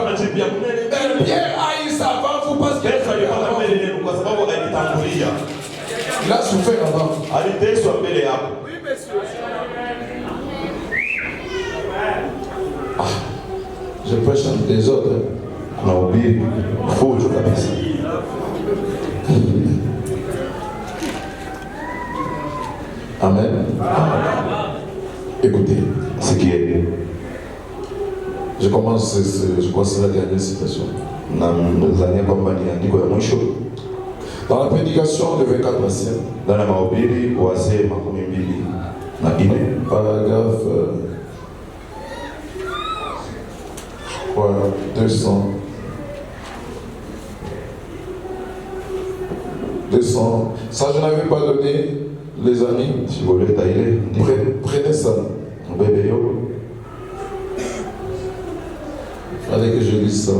na jeep ya kunene? Pierre a eu ça avant vous parce que Yesu alipata mbele yenu kwa sababu alitangulia. il a souffert avant. Aliteswa mbele yako. Je peux chanter des autres. Kuna ubiri fujo kabisa. Amen. Écoutez, Sikieni. je commence, je crois que c'est la dernière citation. Na mnadhania kwamba ni andiko ya mwisho Dans la prédication de 24 anciens, ndani ya mahubiri wazee 24, paragraphe, je crois, 200. Ça, je n'avais pas donné, les amis. si boleta ile ndiko Prenez ça. mbebe yo Fallait que je lise ça.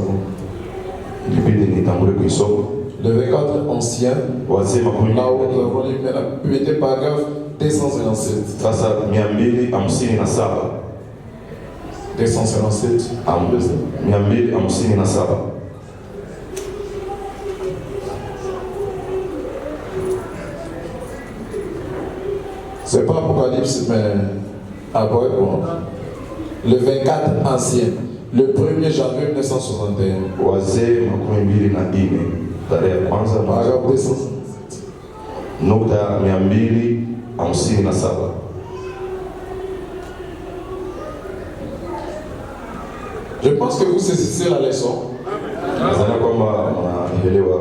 ilibidi nitambule kuisoma. Le 24 anciens, Wazee là où nous 24 avons lu, mettez paragraphe 257. sasa 257 257. 257 C'est pas Apocalypse, mais après, bon. Le 24 ancien, le 1er janvier 1961. wazee 24 tarehe ya kwanza Paragraphe 257. nukta 257. Je pense que vous saisissez la leçon. Nadhani kwamba mnaelewa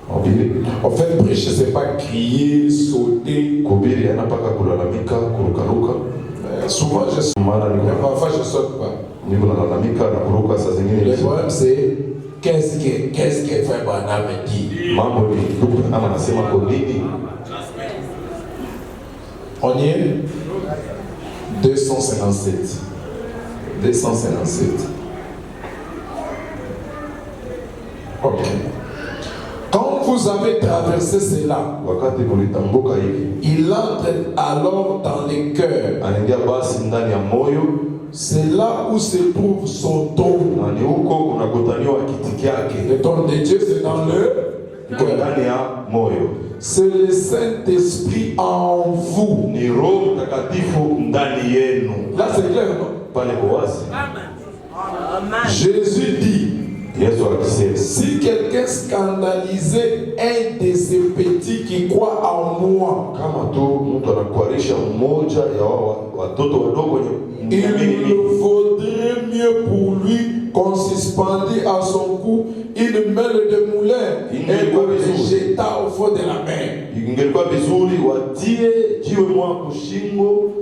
mahubiri. En fait, prêcher, c'est pas crier, sauter. Kuhubiri yana mpaka kulalamika, kurukaruka. Souvent, je saute. Maana Mais niko parfois, je saute pas. nalalamika na kuruka saa zingine. Le problème, c'est qu'est-ce que Frère Branham dit. Mambo ni ndugu ama anasema kwa nini? On y est 257. 257. Ok. Quand vous avez traversé cela, Wakati kulitambuka hivi, il entre alors dans les cœurs. anaingia basi ndani ya moyo, C'est là où se trouve son trône. na ni huko kunakutaniwa kiti kyake. Le trône de Dieu, c'est dans le Iko cœur. ndani ya moyo. C'est le Saint-Esprit en vous. Ni Roho Mtakatifu ndani yenu. Là, c'est clair, non? Pale kwa wazi. Jésus dit, Yesu akisema, si quelqu'un scandalisait un de ces petits qui croient en moi, kama tu mtu anakwarisha mmoja ya watoto wadogo wenye il kuamini mimi, vaudrait mieux pour lui qu'on suspendit à son cou une mêle de moulin et qu'on le jeta au fond de la mer. ingelikuwa vizuri watie jiwe mwa kushingo,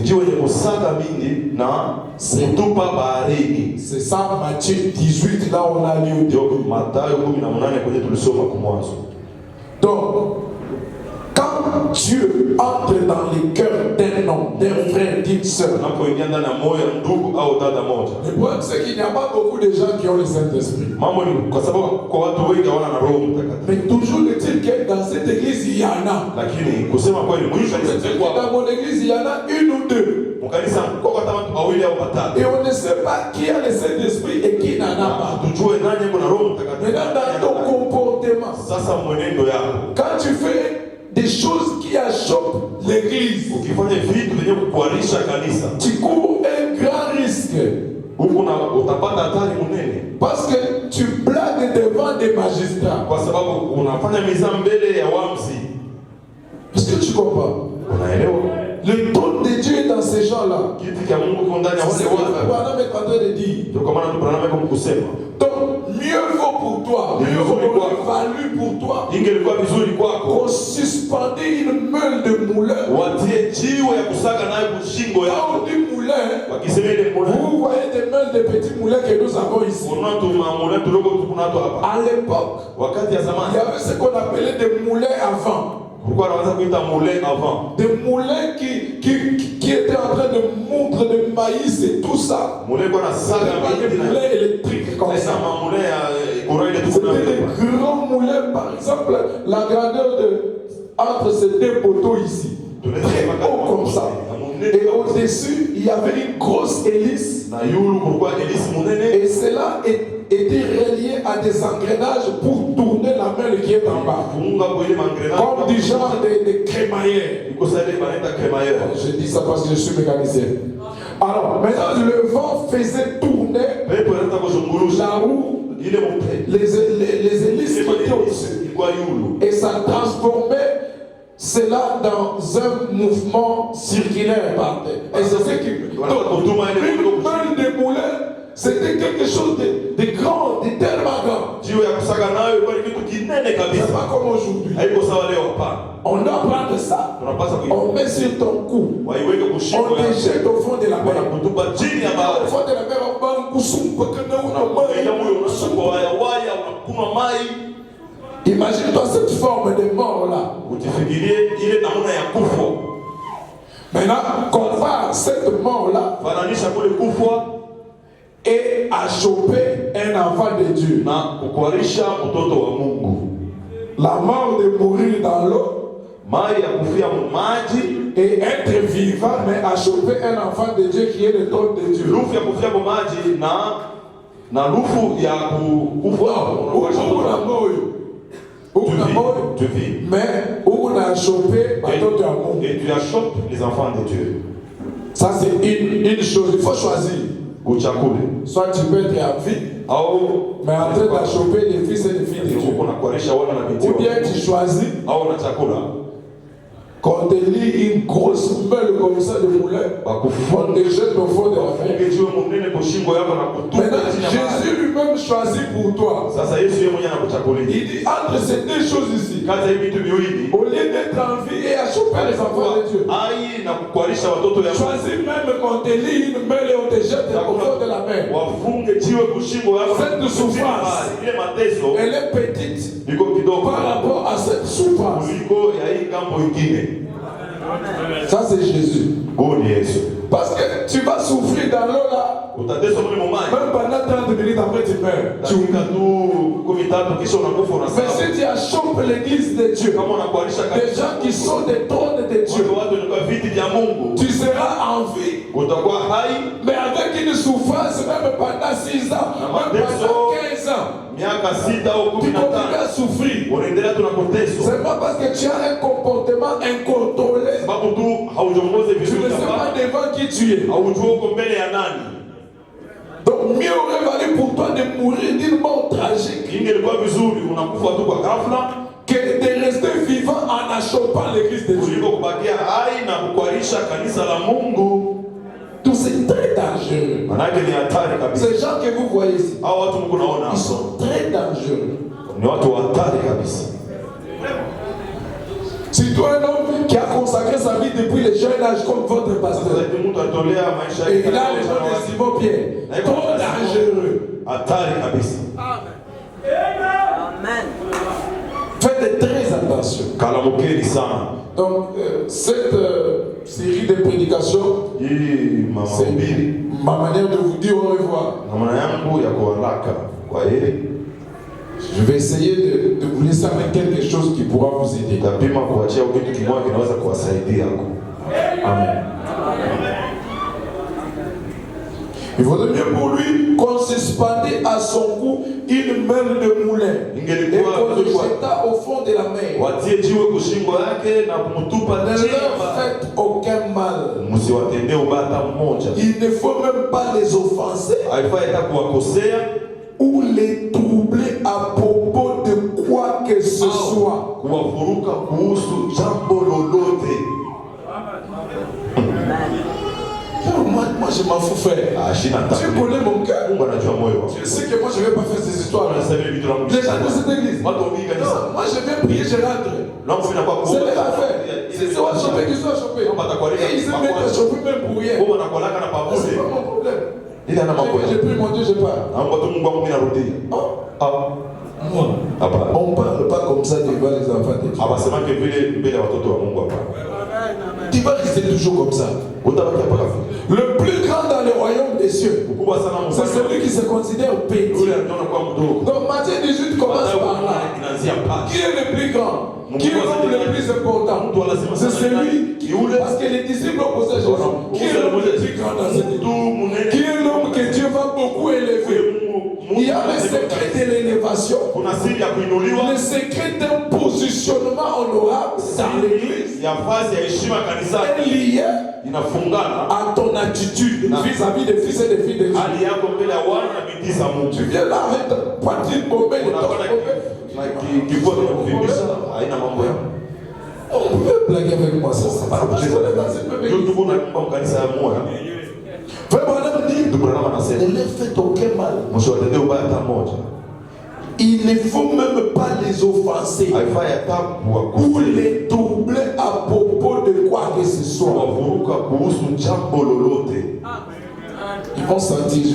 jiwe lenye kusaga mingi na kutupa baharini. C'est ça, Matthieu 18, là on a lu. Ndio Mathayo 18 kwenye tulisoma kwa mwanzo. Donc, quand Dieu entre dans le cœur d'un homme, d'un frère, d'une sœur, Unapoingia ndani ya moyo ya ndugu au dada moja, le problème c'est qu'il n'y a pas beaucoup de gens qui ont le Saint-Esprit. mambo ni kwa sababu kwa watu wengi hawana na Roho Mtakatifu. Mais toujours est-il que dans cette église, il y en a. Lakini kusema kweli, mwisho alisema Dans mon église, il y en a une ou deux. mkanisa kwa hata watu wawili au watatu, Et on ne sait pas qui a le Saint-Esprit et qui n'en a pas. tujue nani yuko na Roho Mtakatifu. Maintenant, dans ton comportement, Sasa mwenendo yako, quand tu fais des choses qui achoppent l'église, ukifanya vitu vyenye kukuarisha kanisa, tu cours un grand risque. huko na utapata hatari munene, Parce que tu blagues devant des magistrats. kwa sababu unafanya miza mbele ya wamzi. Est-ce que tu comprends? Unaelewa? Le trône de Dieu est dans ces gens-là. Kitu cha Mungu kiko ndani ya C'est ce wale que watu. Branham est en train de dire. Ndio kwa maana Branham yuko kusema, Donc, mieux vaut pour toi, mieux vaut valu pour toi, ingelikuwa vizuri kwako qu'on suspendait une meule de moulin. watie jiwe ya kusaga nayo kushingo yako. Quand on dit moulin, Wakisema ile moulin, vous voyez des même des petits moulins que nous avons ici. À l'époque, il y avait ce qu'on appelait des moulins à vent. Pourquoi on a dit un moulin avant? Des moulins qui étaient en train de moudre de maïs et tout ça. Moulin qu'on a ça, des moulins électriques comme ça. C'était des grands moulins, par exemple, la grandeur entre ces deux poteaux ici. Très haut comme ça. Et au-dessus, il y avait une grosse hélice. Et cela était relié à des engrenages pour tourner la main qui est en bas. Comme du genre des crémaillères. Je dis ça parce que je suis mécanicien. Alors, maintenant, le vent faisait tourner la roue, les hélices qui étaient au-dessus. Et ça transformait cela dans un mouvement circulaire par terre. Et c'est ce qui. Donc, une balle de moulin, c'était quelque chose de grand, de tellement grand. C'est pas comme aujourd'hui. On doit prendre ça, on met sur ton cou, on les jette au fond de la mer. Au fond de la mer, on va en coussou, imagine-toi cette forme de mort-là. Maintenant, compare cette mort-là et à choper un enfant de Dieu. La mort de mourir dans l'eau et être vivant, mais à choper un enfant de Dieu qui est le trône de Dieu. Tu vis. Mais où on a chopé et tu achopes les enfants de Dieu. Ça c'est une chose, il faut choisir. Soit tu peux être en vie, mais en train d'achoper les fils et les filles de Dieu. Ou bien tu choisis qu'on te lit une grosse belle comme ça de moulin, on te jette au fond de la mer. Maintenant, Jésus lui-même choisit pour toi. Il dit entre ces deux choses ici, au lieu d'être en vie et à choper les enfants de Dieu, choisis même qu'on te lit une belle et on te jette au fond de la mer. Cette souffrance, elle est petite par rapport à cette souffrance. Ça c'est Jésus. Parce que tu vas souffrir dans l'eau là. Même pendant 30 minutes après tu meurs. Mais si tu achopes l'église de Dieu, des gens qui sont des trônes de Dieu, tu seras en vie. Mais avec une souffrance même pendant 6 ans, même pendant 15 ans. Tu continues à souffrir. C'est pas parce que tu as un comportement incontrôlé. Tu ne sais pas devant qui tu es. Donc mieux aurait valu pour toi de mourir d'une mort tragique que de rester vivant en achopant l'église de Dieu. Tout c'est très dangereux. Ces gens que vous voyez ici, ils sont très dangereux. Si toi un homme qui a consacré sa vie depuis le jeune âge comme votre pasteur, et il a les gens de Simon Pierre, trop dangereux. Amen. Faites très attention. Donc, cette série de prédications, c'est ma manière de vous dire au revoir. Je vais essayer de vous laisser avec quelque chose qui pourra vous aider. Amen. Il vaudrait mieux pour lui qu'on suspendait à son cou une meule de moulin et qu'on le jeta au fond de la mer. Ne leur faites aucun mal. Il ne faut même pas les offenser ou les troubler à propos de quoi que ce soit. Moi je m'en fous faire. Tu connais mon cœur. Je sais que moi je ne vais pas faire ces histoires. Déjà dans cette église. Non, moi je vais prier, je rentre. C'est leur affaire. C'est soit choper qu'ils soient chopés. Et ils se mettent à choper même pour rien. C'est pas mon problème. Il ana mambo J'ai pris mon Dieu, je pars. Anaomba tu Mungu wangu mimi narudi. Non. Hapana. On ne parle pas comme ça devant les enfants de Dieu. Abasema que vile mbele ya watoto wa Mungu hapana. Tu vas rester toujours comme ça. Utabaki hapa kafi. Le plus grand dans le royaume des cieux, Ukubwa sana Mungu. c'est celui qui se considère petit. Yule anaona kwa mdogo. Donc Matthieu 18 commence par là. Inaanzia pale. Qui est le plus grand? Qui est l'homme le plus important? C'est celui qui... Parce que les disciples ont posé Jésus. Qui est l'homme le plus grand dans cette église? Qui est l'homme que Dieu va beaucoup élever? Il y a le secret de l'élévation. Le secret d'un positionnement honorable dans l'église est lié à ton attitude vis-à-vis des fils et des filles de Dieu. Tu viens là avec ta poitrine bombée de ton on peut blaguer avec moi, ça va. Parce qu'on est dans une même église. Ne leur faites aucun mal. Il ne faut même pas les offenser ou les troubler à propos de quoi que ce soit. Ils vont sentir, je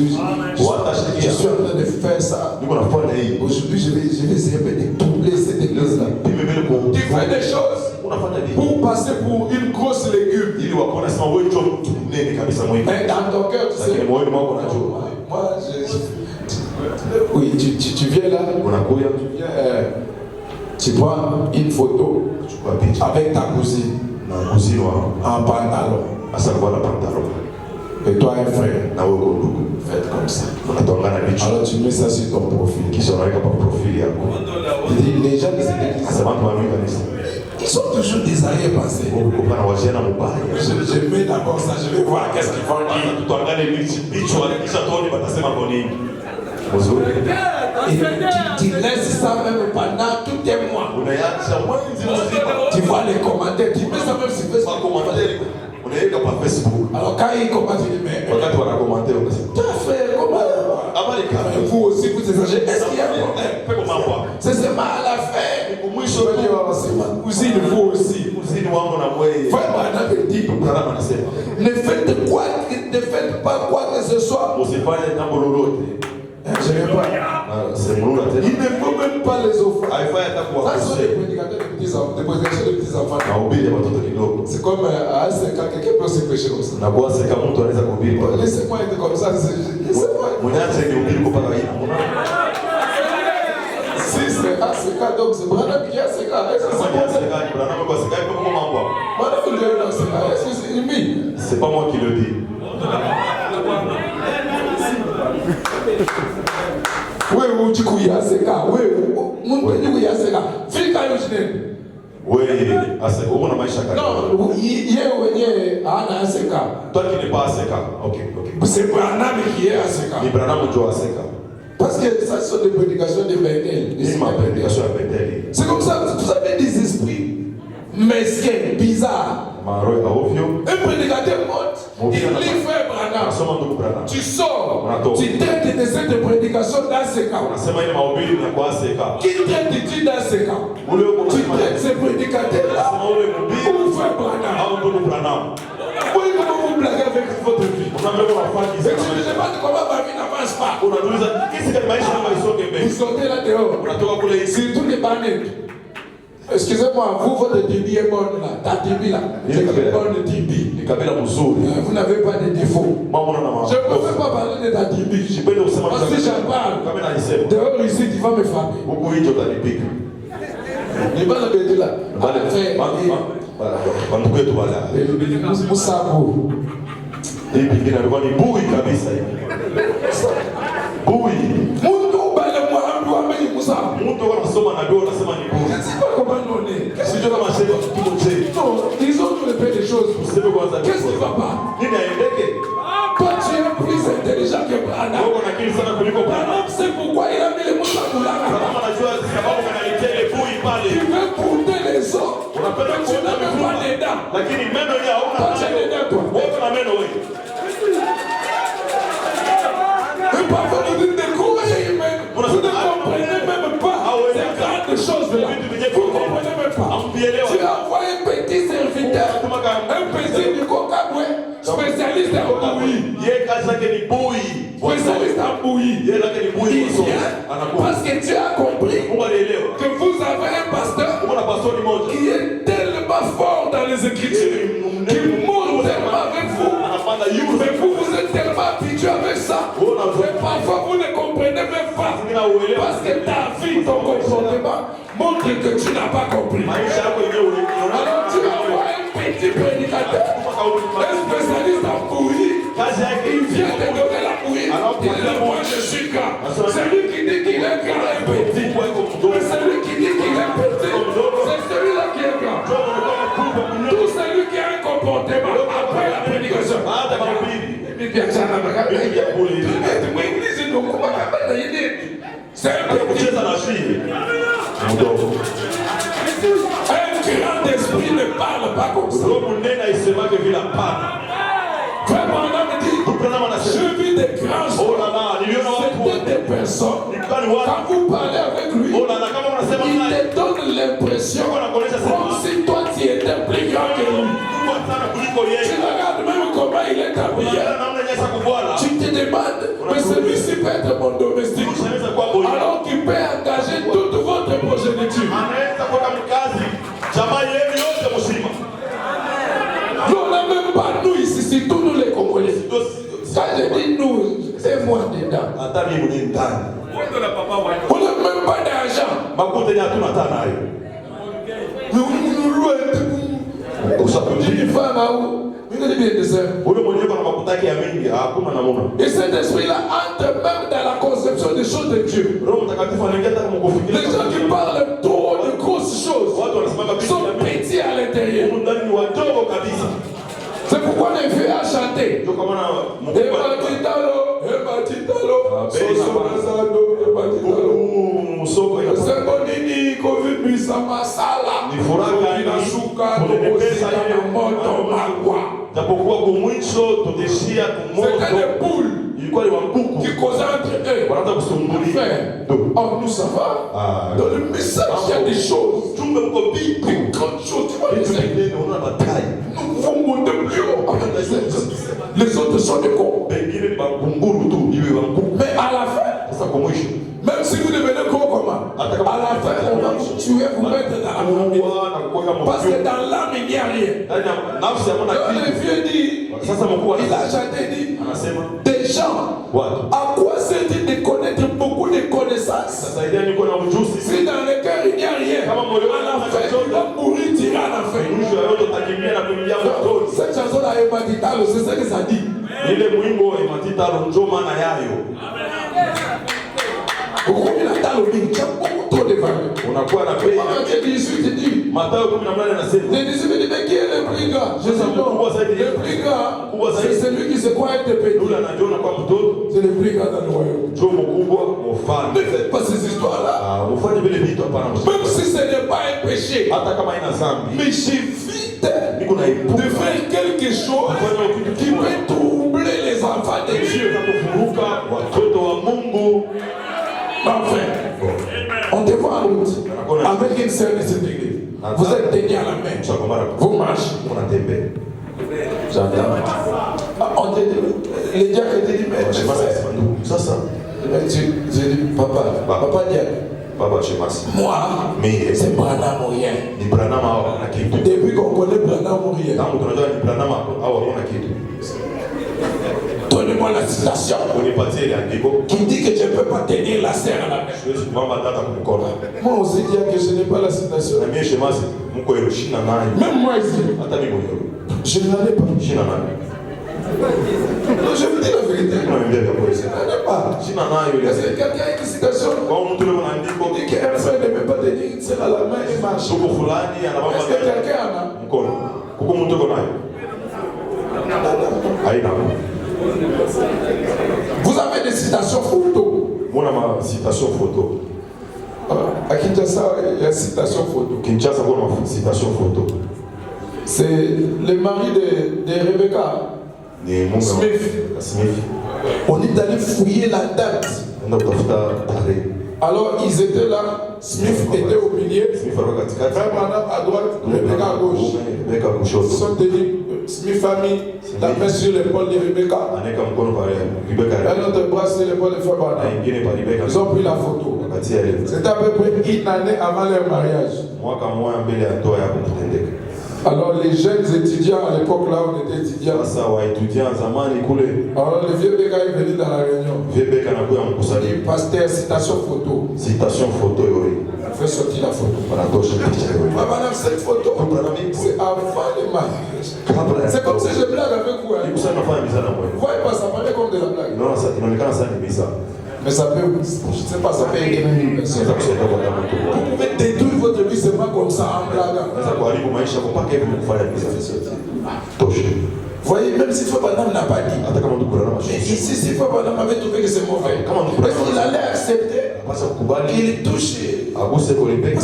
suis en train de faire ça. Aujourd'hui, je vais essayer de troubler cette église-là. Tu fais des choses pour passer pour une grosse légume. Mais dans ton cœur, tu sais, moi, oui, tu viens là, tu prends une photo avec ta cousine en pantalon. Et toi un frère, faites comme ça. Alors tu mets ça sur ton profil. Les gens de cette église, ils sont toujours des arrière-pensées. Je mets d'abord ça, je vais voir qu'est-ce qu'ils vont dire. Et tu laisses ça même pendant tout un mois. Tu vois les commentaires, tu mets ça même sur Facebook. Alors quand ils commentent, ils disent mais tu as fait comment? Vous aussi vous exagérez. Est-ce qu'il y a un problème? C'est seulement à la fin. C'est ma cousine, vous aussi. Ne faites pas quoi que ce soit. Je ne vais pas. Il ne faut même pas les offrir. Ça sont des prédicateurs de petits enfants. C'est comme à 5 ans, quelqu'un peut se pécher comme ça. Laissez-moi être comme ça. Laissez-moi. Si c'est ACK, donc c'est Branham qui est ACK. C'est pas moi qui le dis. Wewe uchikuyaseka wewe muntu ukuyaseka fika yojine wewe asa uko maisha kali non yeye wenyewe ana aseka toi qui n'est pas aseka OK c'est Branham qui est aseka ni Branham jo aseka parce que ça sont des prédications de Bethel c'est ma prédication à Bethel c'est comme ça vous avez des esprits mesquins bizarres. Un prédicateur monte, il lit frère Branham. Tu sors, tu traites de cette prédication dans ce cas. Qui traite de Dieu dans ce cas? Tu traites ce prédicateur-là ou frère Branham? Oui, comment vous blaguez avec votre vie? Et tu ne sais pas comment ma vie n'avance pas. Vous sortez là dehors, surtout les bannettes. Excusez-moi, vous, votre tibi est bonne là. Ta tibi là. C'est une bonne tibi. Vous n'avez pas de défaut. Je ne peux pas parler de ta tibi. Parce que j'en parle. Dehors ici, tu vas me frapper. Il va le dire là. Moussabou. Ils ont tout fait des choses. Qu'est-ce qui ne va pas? Toi, tu es plus intelligent que Branham. Branham, c'est pourquoi il a mis les Moussa il veut porter les autres. Mais tu n'as même pas les dents. Toi, tu as les dents, toi. Mais parfois, vous dites des cours et vous ne comprenez même pas ces grandes choses-là. Vous ne comprenez même pas. Tu as envoyé un petit serviteur, un petit du Kokaboué, spécialiste en bouillie. spécialiste en bouillie. Il vient parce que Dieu a compris que vous avez un pasteur qui est tellement fort dans les Écritures, qui monte tellement avec vous. Mais vous êtes tellement habitué avec ça. Et parfois vous ne comprenez même pas. Parce que ta vie, ton comportement montre que tu n'as pas compris. Alors tu envoies un petit prédicateur, un spécialiste en bouillie. Il vient te donner la bouillie. Il dit moi je suis grand. C'est lui qui dit qu'il est grand et petit. Mais celui qui dit qu'il est petit, c'est celui-là qui est grand. Tout celui qui a un comportement après la prédication. C'est un grand esprit ne parle pas comme ça. Vraiment, on a dit, je vis des grands jours. C'était des personnes, quand vous parlez avec lui, il te donne l'impression comme si toi tu étais plus grand que lui. Tu regardes même comment il est habillé. Tu te demandes, mais celui-ci peut être mon domestique. Alors qu'il peut engager toute votre progéniture. Nous, on n'a même pas nous ici, c'est tous nous les Congolais. Quand je dis nous, c'est moi dedans. On n'a même pas d'argent. Nous une femme à où? Et cet esprit-là entre même dans la conception des choses de Dieu. Les gens qui parlent trop de grosses choses sont petits à l'intérieur. C'est pourquoi les vieux a chanté. C'était des poules qui causaient entre eux. Oh, nous ça va. Dans le message, il y a des choses. Des grandes choses. Tu vois, nous pouvons monter plus haut avec les autres. Les autres sont des cons. Mais à la fin, même si vous devenez con comment, à la fin, on va vous tuer, vous mettre dans la famille. Parce que dans l'âme, il n'y a rien. Le vieux dit, il a chanté, dit, des gens, à quoi sert-il de connaître beaucoup de connaissances si dans le cœur il n'y a rien? À la fin, il va mourir tiré à la fin. Cette chanson-là, c'est ce que ça dit. Pourquoi il a trop de valeur? On a quoi la paix? Matthieu 18 dit, les disciples disent, mais qui est le plus grand? Je sais pas. Le plus grand, c'est celui qui se croit être petit. C'est le plus grand dans le royaume. Ne faites pas ces histoires-là. Même si ce n'est pas un péché, mais j'évite de faire quelque chose qui peut troubler les enfants de Dieu. Enfin, on te voit en route avec une seule discipline. Vous êtes tenu à la main. Vous marchez. J'entends. On te dit, les diacres te disent, mais ça. J'ai dit, papa, moi, c'est Branham Mourien. Depuis qu'on connaît Branham Mourien, donnez-moi la citation qui dit que je ne peux pas tenir la serre à la main. Moi aussi dire que je n'ai pas la citation. Même moi ici, je n'en ai pas. Non, je vous dis la vérité. Je n'en ai pas. Est-ce que quelqu'un a une citation? Il dit qu'un frère ne peut pas tenir une serre à la main et marcher. Est-ce que quelqu'un en a? Vous avez des citations photo. Moi, ma citation photo. À Kinshasa, il y a citation photo. Kinshasa, ma citation photo. C'est le mari de Rebecca Smith. On est allé fouiller la date. Alors ils étaient là, Smith était au milieu, Frère Branham à droite, Rebecca à gauche. Ils sont tenus mi famille, la main sur l'épaule de Rebecca. Aneka mkono pa Rebecca. Un autre bras sur l'épaule de Fabana. Na ingine pa Rebecca. Ils ont pris la photo. Wakati ile. C'est à peu près une année avant leur mariage. Mwaka mmoja mbele ya ndoa yako kutendeka. Alors les jeunes étudiants à l'époque là on était étudiants. Sasa wa étudiants zamani kule. Alors le vieux Becca est venu dans la réunion. Vieux Becca anakuya mkusanyiko. Pasteur, citation photo. Citation photo yori. On fait sortir la photo. Wanatosha picha yori. Madame, cette photo, c'est avant le mariage. C'est comme si je blague avec vous. Hein. Ikusa nafanya mizana mwe. Vous voyez pas, ça paraît comme de la blague. Non, ça inaonekana sana ni misa. Mais ça peut, je ne sais pas, ça peut aider même une personne. Sasa kusaidia kwa damu tu. Vous pouvez détruire votre vie seulement comme ça en blaguant. Sasa kuharibu maisha kwa mpaka hivi kufanya misa. Tosha. Vous voyez, même si Fabana n'a pas dit. Hata kama mtu kuna Mais ici, si Fabana avait trouvé que c'est mauvais, est-ce qu'il allait accepter qu'il touche? Parce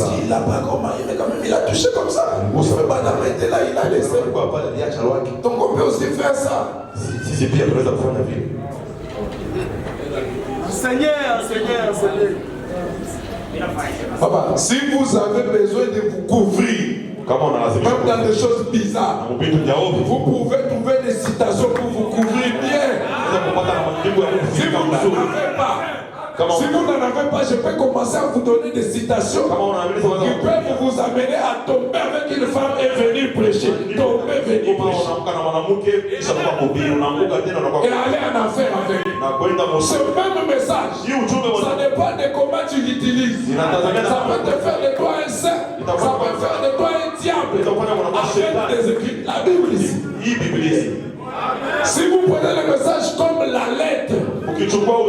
qu'il l'a pas encore marié, mais quand même il a touché comme ça. Fabana était là, il a laissé. Donc on peut aussi faire ça. Si c'est bien, après ça prend la vie. Seigneur. Papa, si vous avez besoin de vous couvrir, même dans des choses bizarres, vous pouvez trouver des citations pour vous couvrir bien. Si vous n'en avez pas, je peux commencer à vous donner des citations qui peuvent vous amener à tomber avec une femme et venir prêcher. Tomber, venir prêcher. Et aller en enfer avec. Ce même message, ça dépend de comment tu l'utilises. Ça peut te faire de toi un saint, ça peut faire de toi un diable. Avec des écrits. La Bible ici. Si vous prenez le message comme la lettre,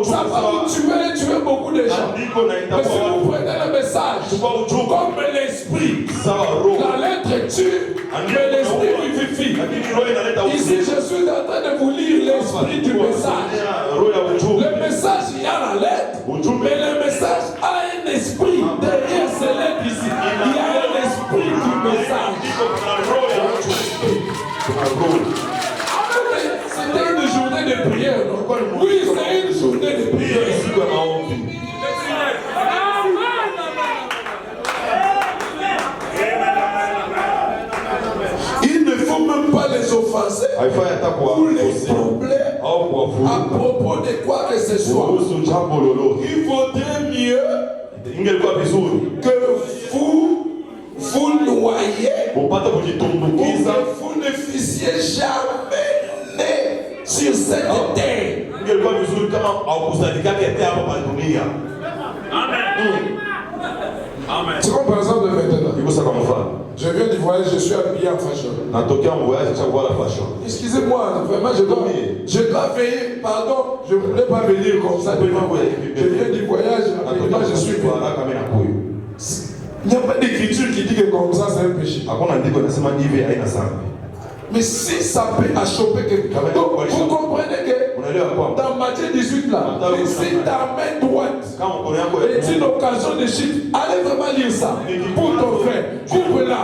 ça va vous tuer beaucoup de gens. Mais si vous prenez le message comme l'esprit, la lettre tue, mais l'esprit vivifie. Ici, je suis en train de vous lire l'esprit du message. Le message, il y a la lettre, mais le message a un esprit derrière ces lettres ici. Il y a un esprit du message. C'était une journée de prière, non? Oui, c'est une journée de prière. Il ne faut même pas les offenser ou les troubler à propos de quoi que ce soit. Il vaudrait mieux que vous noyez ou que vous ne fissiez jamais né sur cette terre. C'est comme par exemple maintenant. Je viens du voyage, je suis habillé en fashion. Excusez-moi, vraiment, je dois veiller. Pardon, je ne voulais pas venir comme ça. Je viens du voyage, maintenant je suis venu. Il n'y a pas d'écriture qui dit que comme ça c'est un péché. Mais si ça peut achoper quelqu'un, vous comprenez que dans Matthieu 18 là, si ta main droite est une occasion de chute, allez vraiment lire ça pour ton frère, coupe-la.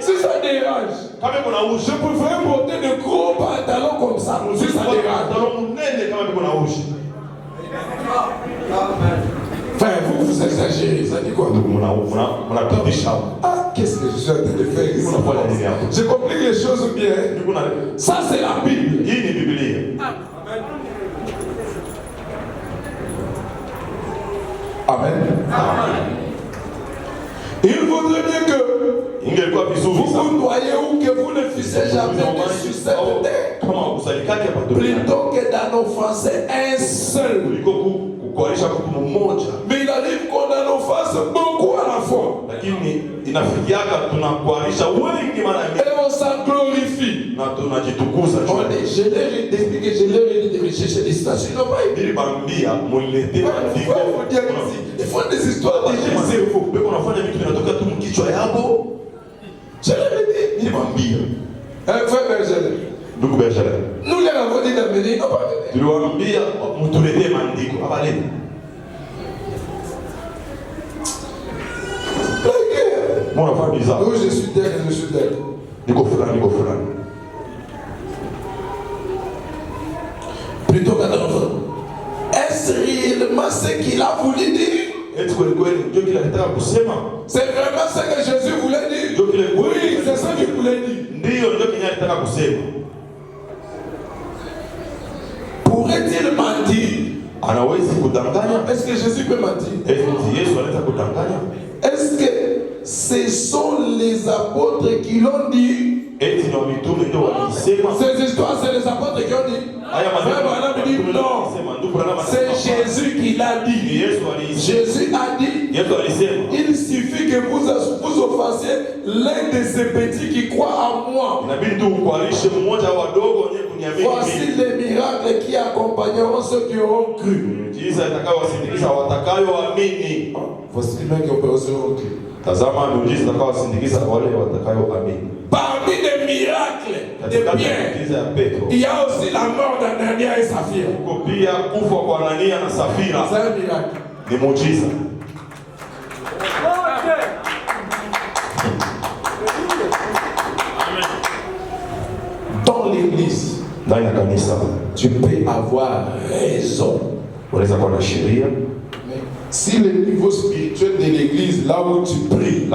Si ça dérange, je préfère porter de gros pantalons comme ça, si ça dérange. Frère, vous exagérez, ça dit quoi? Ah, qu'est-ce que je suis en train de faire ici? Je complique les choses bien. Ça, c'est la Bible. Amen. Il vaudrait mieux que vous noyez ou que vous ne fissiez jamais sur cette terre, plutôt que d'en offenser un seul. Mais il arrive qu'on en offense beaucoup à la fois. Et on s'en glorifie. Je leur ai expliqué, je leur ai dit de rechercher des citations. Ils n'ont pas été. Ils font des histoires de cerveau. Je leur ai dit. Frère Berger. Nous les avons dit d'amener, ils n'ont pas venu. Oui, je suis terre et je suis terre. Plutôt qu'à l'enfant. Est-ce réellement ce qu'il a voulu dire? C'est vraiment ce que Jésus voulait dire? Oui, c'est ce qu'il voulait dire. hiyo ndio Kenya alitaka kusema. Pourrait-il mentir? Anawezi kudanganya? Est-ce que Jésus peut mentir? Est-ce que Yesu anaweza kudanganya? Est-ce que ce sont les apôtres qui l'ont dit? Eti na mitume ndio walisema. Ces histoires, c'est les apôtres qui ont dit. Frère Branham dit non. C'est Jésus qui l'a dit. Jésus a dit, il suffit que vous offensiez l'un de ces petits qui croient en moi. Voici les miracles qui accompagneront ceux qui auront cru. Voici les mecs qui auront cru. Parmi les miracles de Pierre, il y a aussi la mort d'Anania et Saphira. C'est un miracle. Dans l'église, tu peux avoir raison. Si le niveau spirituel de l'église, là où tu pries,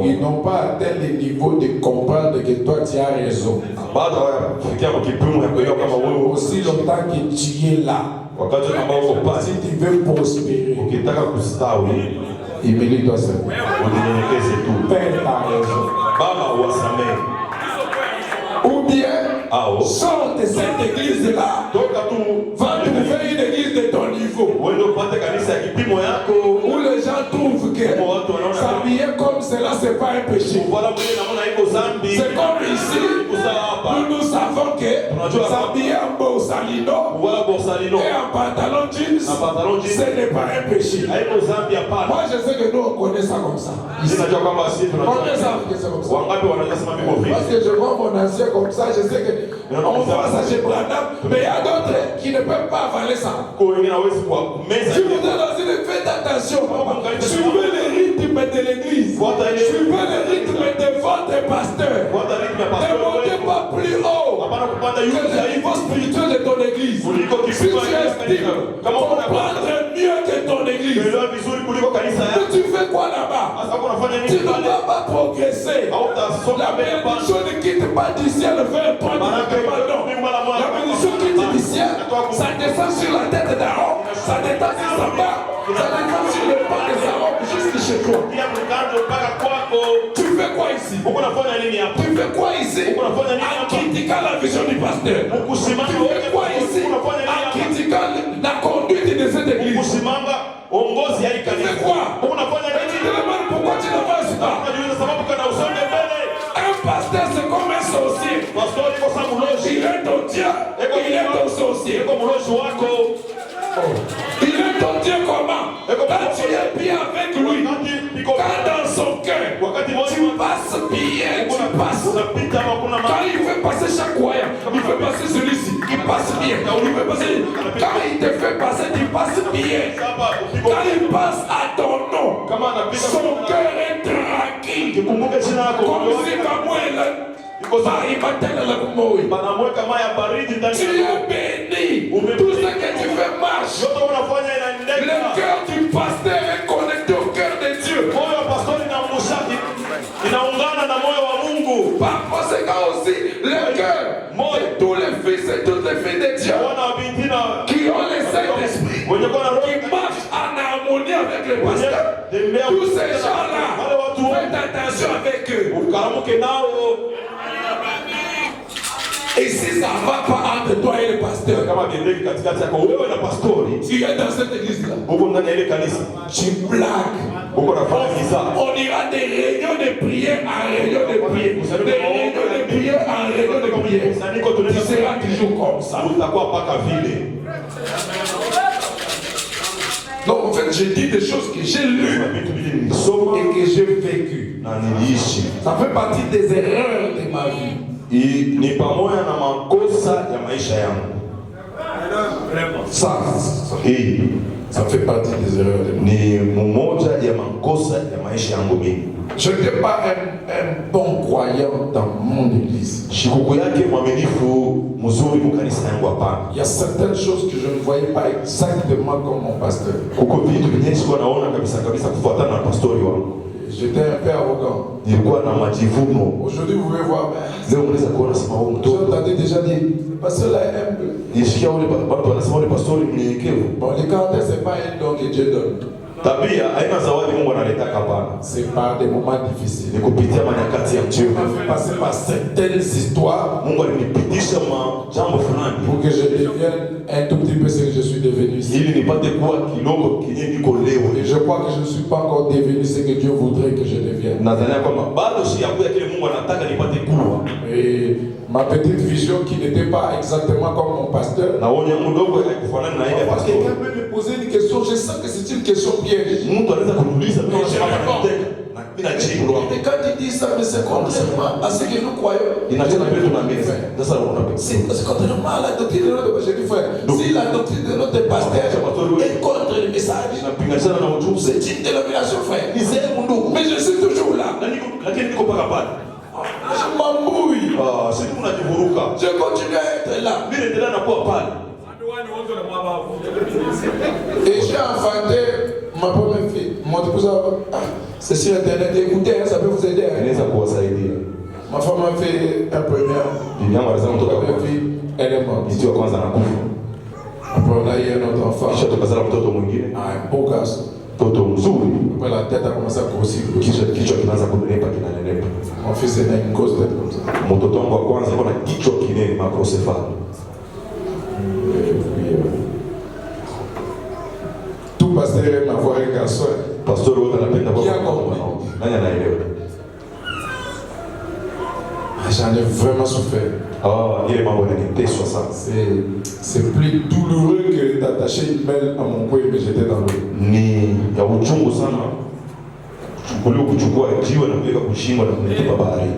ils n'ont pas atteint le niveau de comprendre que toi tu as raison. Aussi longtemps que tu es là, si tu veux prospérer, humilie-toi seul. Père ta raison. Ou bien, sors de cette église-là, va trouver une église de ton niveau. Où les gens trouvent que s'habiller comme cela, c'est pas un péché. C'est comme ici, nous savons que s'habiller en borsalino et en pantalon jeans, ce n'est pas un péché. Moi, je sais que nous, on connaît ça comme ça. Ici. On connaît ça comme ça. Parce que je vois mon ancien comme ça, je sais que on voit ça chez Branham, mais il y a d'autres qui ne peuvent pas avaler ça. Si vous êtes dans une, faites attention, suivez les rythmes de l'église, suivez les rythmes de votre pasteur. Ne montez pas plus haut que le niveau spirituel de ton église. Si tu estimes comprendre mieux que ton église, tu fais quoi là-bas? Tu ne vas pas progresser. La bénédiction ne quitte pas du ciel vers toi. La bénédiction quitte du ciel, ça descend sur la tête d'Aaron, ça descend sur sa barbe, ça descend sur le pas des Aaron jusque chez toi. Tu fais quoi ici? Tu fais quoi ici? En critiquant la vision du pasteur. Tu fais quoi ici? En critiquant la conduite de cette église. Tu fais quoi? Et tu te demandes pourquoi tu n'avances pas. Un pasteur c'est comme un sorcier. Il est ton Dieu, il est ton sorcier. Il est ton Dieu comment? Quand tu es bien avec lui, quand dans son cœur, tu passes bien, tu passes. Quand il fait passer chaque croyant, il fait passer celui-ci, il passe bien. Il fait passer, quand il te fait passer, tu passes bien. Quand il passe à ton nom, son cœur est tranquille. Comme si comme tu es béni. Tout ce que tu fais marche. Le cœur du pasteur est connecté au cœur de Dieu. Par conséquent aussi, le cœur de tous les fils et toutes les filles de Dieu qui ont le Saint-Esprit, qui marchent en harmonie avec le pasteur. Tous ces gens-là, faites attention avec eux. Et si ça ne va pas entre toi et le pasteur, tu es dans cette église-là, tu blagues. On ira des réunions de prière en réunion de prière, des réunions de prière en réunion de prière. Tu seras toujours comme ça. Donc en fait, je dis des choses que j'ai lues et que j'ai vécues. Ça fait partie des erreurs de ma vie. Ni pamoja na makosa ya maisha yangu. Ça fait partie des erreurs de ma vie. Ni mmoja ya makosa ya maisha yangu mimi. Je n'étais pas un bon croyant dans mon église. Shikuku yake mwaminifu mzuri mkanisa yangu hapana. Il y a certaines choses que je ne voyais pas exactement comme mon pasteur. Kuko vitu vingi sikuwa naona kabisa kufuatana na pastori wangu. J'étais un peu arrogant. nilikuwa na majivuno. Aujourd'hui, vous pouvez voir, Leo mnaweza kuona sema huyu je mtoto. t'avais déjà dit, parce que là, humble. Nisikia wale watu wanasema wale pastori mnyenyekevu. Bon, les caractères, c'est pas un don que Dieu donne. Tabia haina zawadi Mungu analeta hapana. C'est par des moments difficiles. Ni kupitia manyakati ya Dieu mtio. m'a fait passer par certaines histoires Mungu alinipitisha jambo fulani pour que je devienne un tout petit peu ce que je suis devenu ici. ili nipate kuwa kidogo kinye niko leo. Et je crois que je ne suis pas encore devenu ce que Dieu voudrait que je devienne. Nadhania kwamba bado si yakuya kile Mungu anataka nipate kuwa. Et ma petite vision qui n'était pas exactement comme mon pasteur. Naona mdogo haikufanana na ile pastor. Quelqu'un peut me poser une question, je sens que c'est une question piège. Mtu anaweza kuniuliza mimi najibu. Et quand il dit ça, mais c'est contrairement à ce que nous croyons. Inatena vile tunaamini. Sasa unapenda. C'est contrairement à la doctrine de notre pasteur. Si la doctrine de notre pasteur est contre le message, Tunapingana na ujumbe. c'est une dénomination, frère. Mais je suis toujours là. Lakini niko paka pale. Je m'embrouille. Sisi tunajivuruka. Je continue à être là. Mimi naendelea na kuwa pale. Et j'ai enfanté ma première fille. Mon épouse c'est sur internet. Écoutez, ça peut vous aider. Inaweza kuwasaidia. Ma femme a fait un premier. Bibi yangu alisema mtoto wa Ma fille, elle est morte. mtu wa kwanza anakufa. Après, on a eu un autre enfant. Kisha tukazala mtoto mwingine. Un beau garçon. Mtoto mzuri. Après, la tête a commencé à grossir. Kisha kichwa kinaanza kunenepa kinanenepa. Mon fils est né une grosse tête comme ça. Mtoto wangu wa kwanza alikuwa na kichwa kinene macrocephaly. Tout pasteur aime avoir un garçon. Pastor wote anapenda Qui a kwa compris? nani anaelewa? J'en ai vraiment souffert. Ile mambo yananiteswa sana. C'est plus douloureux que d'attacher une main à mon cou et que j'étais dans l'eau. Ni ya uchungu sana. Kuchukua jiwe na kuweka kushimba na kunitupa baharini.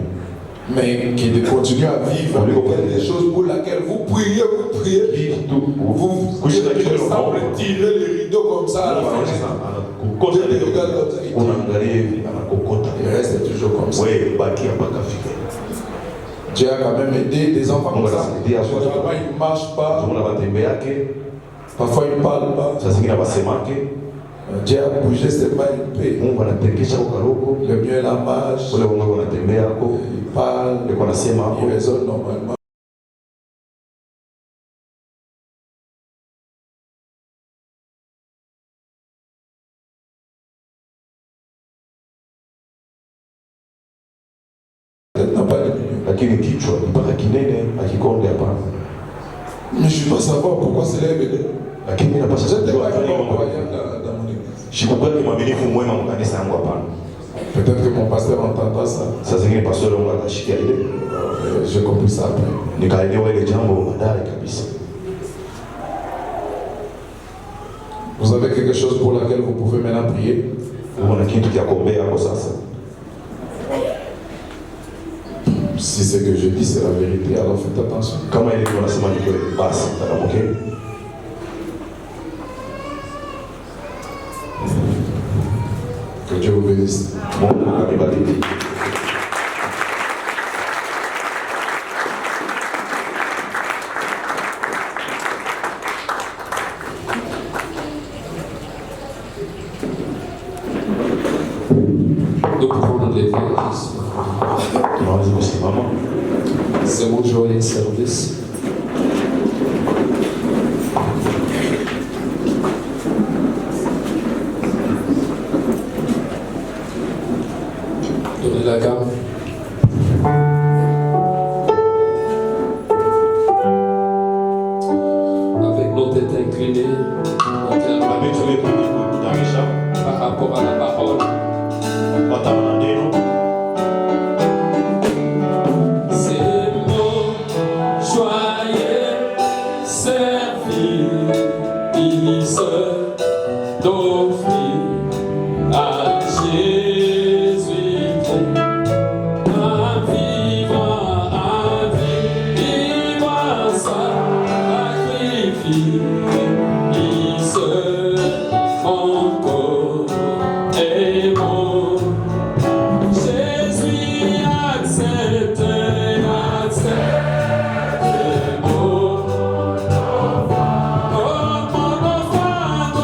Mais qui de continuer à vivre avec des choses pour lesquelles vous priez, vous semble tirer les rideaux comme ça à la fin. Il reste toujours comme ça. Dieu a quand même aidé des enfants comme ça. Généralement, ils ne marchent pas. Parfois, ils ne parlent pas. Dieu a bougé ses mains, il paie. Le mieux, la marche. Il parle. Il raisonne normalement. Lakini kichwa mpaka kinene akikonde hapana. Mais je dois savoir pourquoi cela est venu. Lakini mimi napaswa Je n'étais kujua pas kwa nini mambo croyant dans mon église. Sikubaki mwaminifu mwema mkanisa yangu hapana. Peut-être que mon pasteur entendra ça. Saa zingine pastor wangu atashikia ile. J'ai compris ça après. Nikaelewa ile jambo baadaye kabisa. Vous avez quelque chose pour laquelle vous pouvez maintenant prier. Unaona kitu cha kuombea hapo sasa. Si ce que je dis c'est la vérité, alors faites attention. Kama ile tunasema ni kweli, basi tutakamokea. Que Dieu vous bénisse. Mungu akubariki. Nous pouvons nous lever ici. Tunaweza kusimama. C'est mon journée de service. Donnez la gamme. Avec nos têtes inclinées, par rapport à la parole. C'est mon joyeux service d'offrir à Jésus-Christ un vivant sacrifice encore et bon. Jésus accepte mon offrande.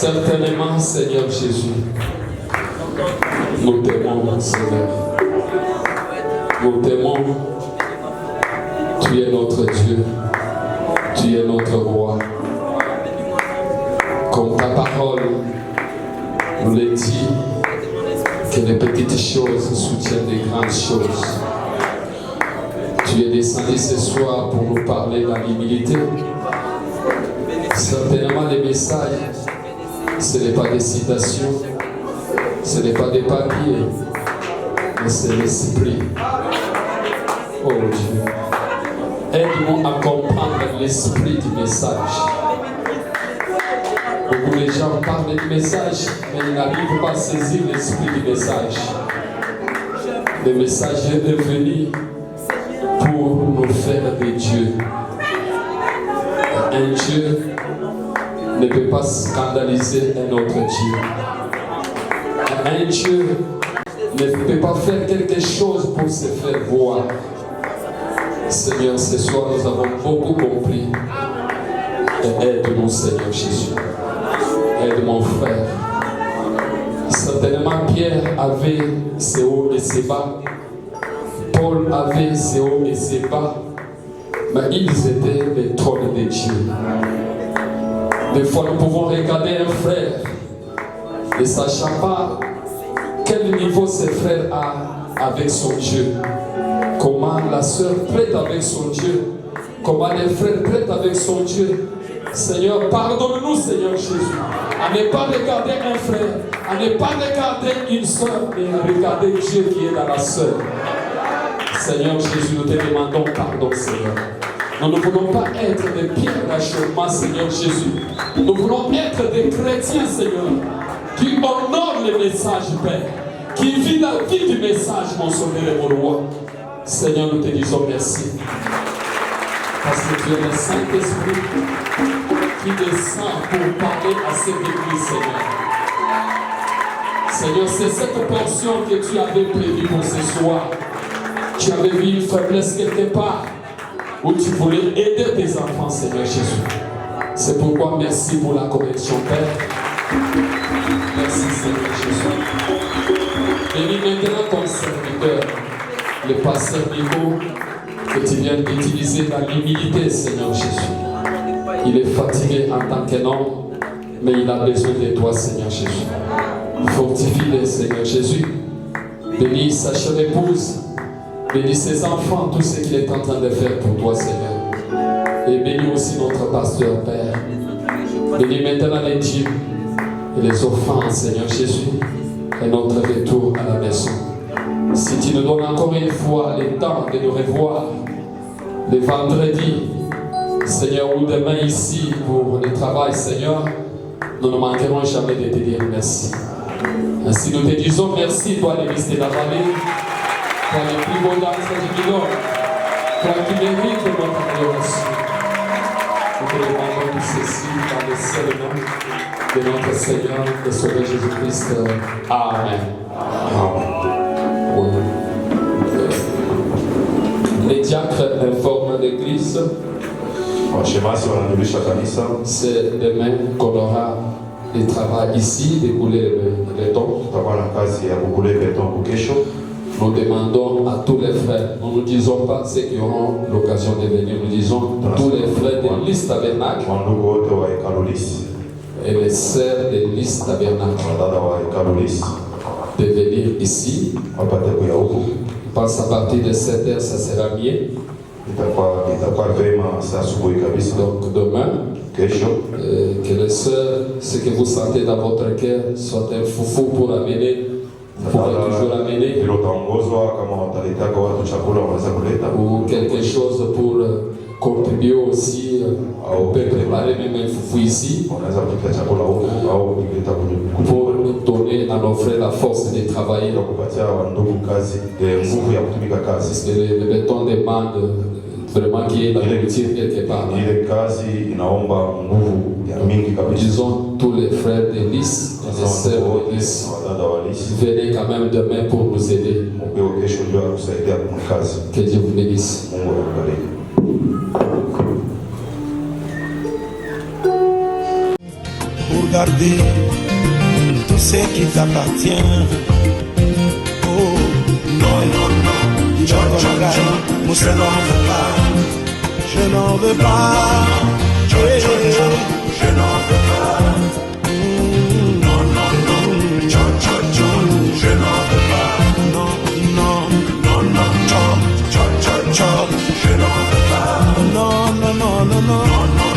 Certainement, Seigneur Jésus, nous t'aimons, Seigneur. Nous t'aimons. Tu es notre Dieu. Tu es notre roi. Comme ta parole nous le dit, que les petites choses soutiennent les grandes choses. Tu es descendu ce soir pour nous parler dans l'humilité. Certainement, les messages, ce n'est pas des citations, ce n'est pas des papiers, mais c'est l'esprit. Oh Dieu, aide-nous à comprendre l'esprit du message. Beaucoup de gens parlent du message, mais ils n'arrivent pas à saisir l'esprit du message. Le message est venu pour nous faire des dieux. Un Dieu ne peut pas scandaliser un autre Dieu. Un Dieu ne peut pas faire quelque chose pour se faire voir. Seigneur, ce soir nous avons beaucoup compris. Et aide-nous, Seigneur Jésus. Aide mon frère. Certainement Pierre avait ses hauts et ses bas. Paul avait ses hauts et ses bas. Mais ils étaient les trônes de Dieu. Des fois, nous pouvons regarder un frère ne sachant pas quel niveau ce frère a avec son Dieu. Comment la sœur prête avec son Dieu. Comment les frères prêtent avec son Dieu. Seigneur, pardonne-nous, Seigneur Jésus, à ne pas regarder un frère, à ne pas regarder une sœur, mais à regarder Dieu qui est dans la sœur. Seigneur Jésus, nous te demandons pardon, Seigneur. Nous ne voulons pas être des pierres d'achèvement, Seigneur Jésus. Nous voulons être des chrétiens, Seigneur, qui honorent le message, Père, qui vit la vie du message, mon Sauveur et mon Roi. Seigneur, nous te disons merci. Parce que tu es le Saint-Esprit qui descend pour parler à cette église, Seigneur. Seigneur, c'est cette portion que tu avais prévue pour ce soir. Tu avais vu une faiblesse quelque part où tu voulais aider tes enfants, Seigneur Jésus. C'est pourquoi merci pour la correction, Père. Merci, Seigneur Jésus. Bénis maintenant ton serviteur, le pasteur Nico, que tu viens d'utiliser dans l'humilité, Seigneur Jésus. Il est fatigué en tant qu'homme, mais il a besoin de toi, Seigneur Jésus. Fortifie-le, Seigneur Jésus. Bénis sa chère épouse. Bénis ses enfants, tout ce qu'il est en train de faire pour toi, Seigneur. Et bénis aussi notre pasteur, Père. Bénis maintenant les dîmes et les offrandes, Seigneur Jésus, et notre retour à la maison. Si tu nous donnes encore une fois le temps de nous revoir, le vendredi, Seigneur, ou demain ici pour le travail, Seigneur, nous ne manquerons jamais de te dire merci. Ainsi nous te disons merci, toi, l'église de la vallée, toi, le plus beau d'entre du million, toi qui mérites notre adoration. Nous te demandons tout ceci dans le seul nom de notre Seigneur et Sauveur Jésus-Christ. Amen. Amen. Les diacres diacre informe l'église. Washemasi wanajulisha kanisa C'est demain qu'on aura le travail ici, de couler le béton. tutakuwa na kazi ya kukule beton kwa kesho. Nous demandons à tous les frères, nous ne disons pas ceux qui auront l'occasion de venir, nous disons tous les frères de l'Église Tabernacle Wandugu wote wa hekalu Lisi, et les sœurs de l'Église Tabernacle wadada wa hekalu Lisi de venir ici. wapate kuya huku. Je pense à partir de 7h, ça sera mieux. Itakuwa vema saa asubuhi kabisa. Donc demain, Kesho que les sœurs, ce que vous sentez dans votre cœur, soit un foufou pour amener, pour toujours amener, hilo utaongozwa kama watalitaka watu chakula wanaweza kuleta, ou quelque chose pour contribuer aussi. On peut préparer même un foufou ici wanaweza kupika chakula huku au kuleta pour nous donner à nos frères la force de travailler. kwa kupatia wandugu kazi, nguvu ya kutumika Parce kazi. que le béton demande vraiment qu'il y ait la nourriture quelque part. Ile kazi inaomba nguvu ya mingi kabisa. Disons tous les frères de l'Église et les sœurs de l'Église, wadada wa Lisi venez quand même demain pour nous aider. mupeo kesho ndio akusaidia kwa kazi. Que Dieu vous bénisse. Mungu akubariki. Pour garder tout ce qui t'appartient. Oh, non, non, non, moi je n'en veux pas, je n'en veux pas, je n'en veux pas. Non, non, non, je n'en veux pas. Non, non, non, non, je n'en veux pas. Non, non, non, non, non.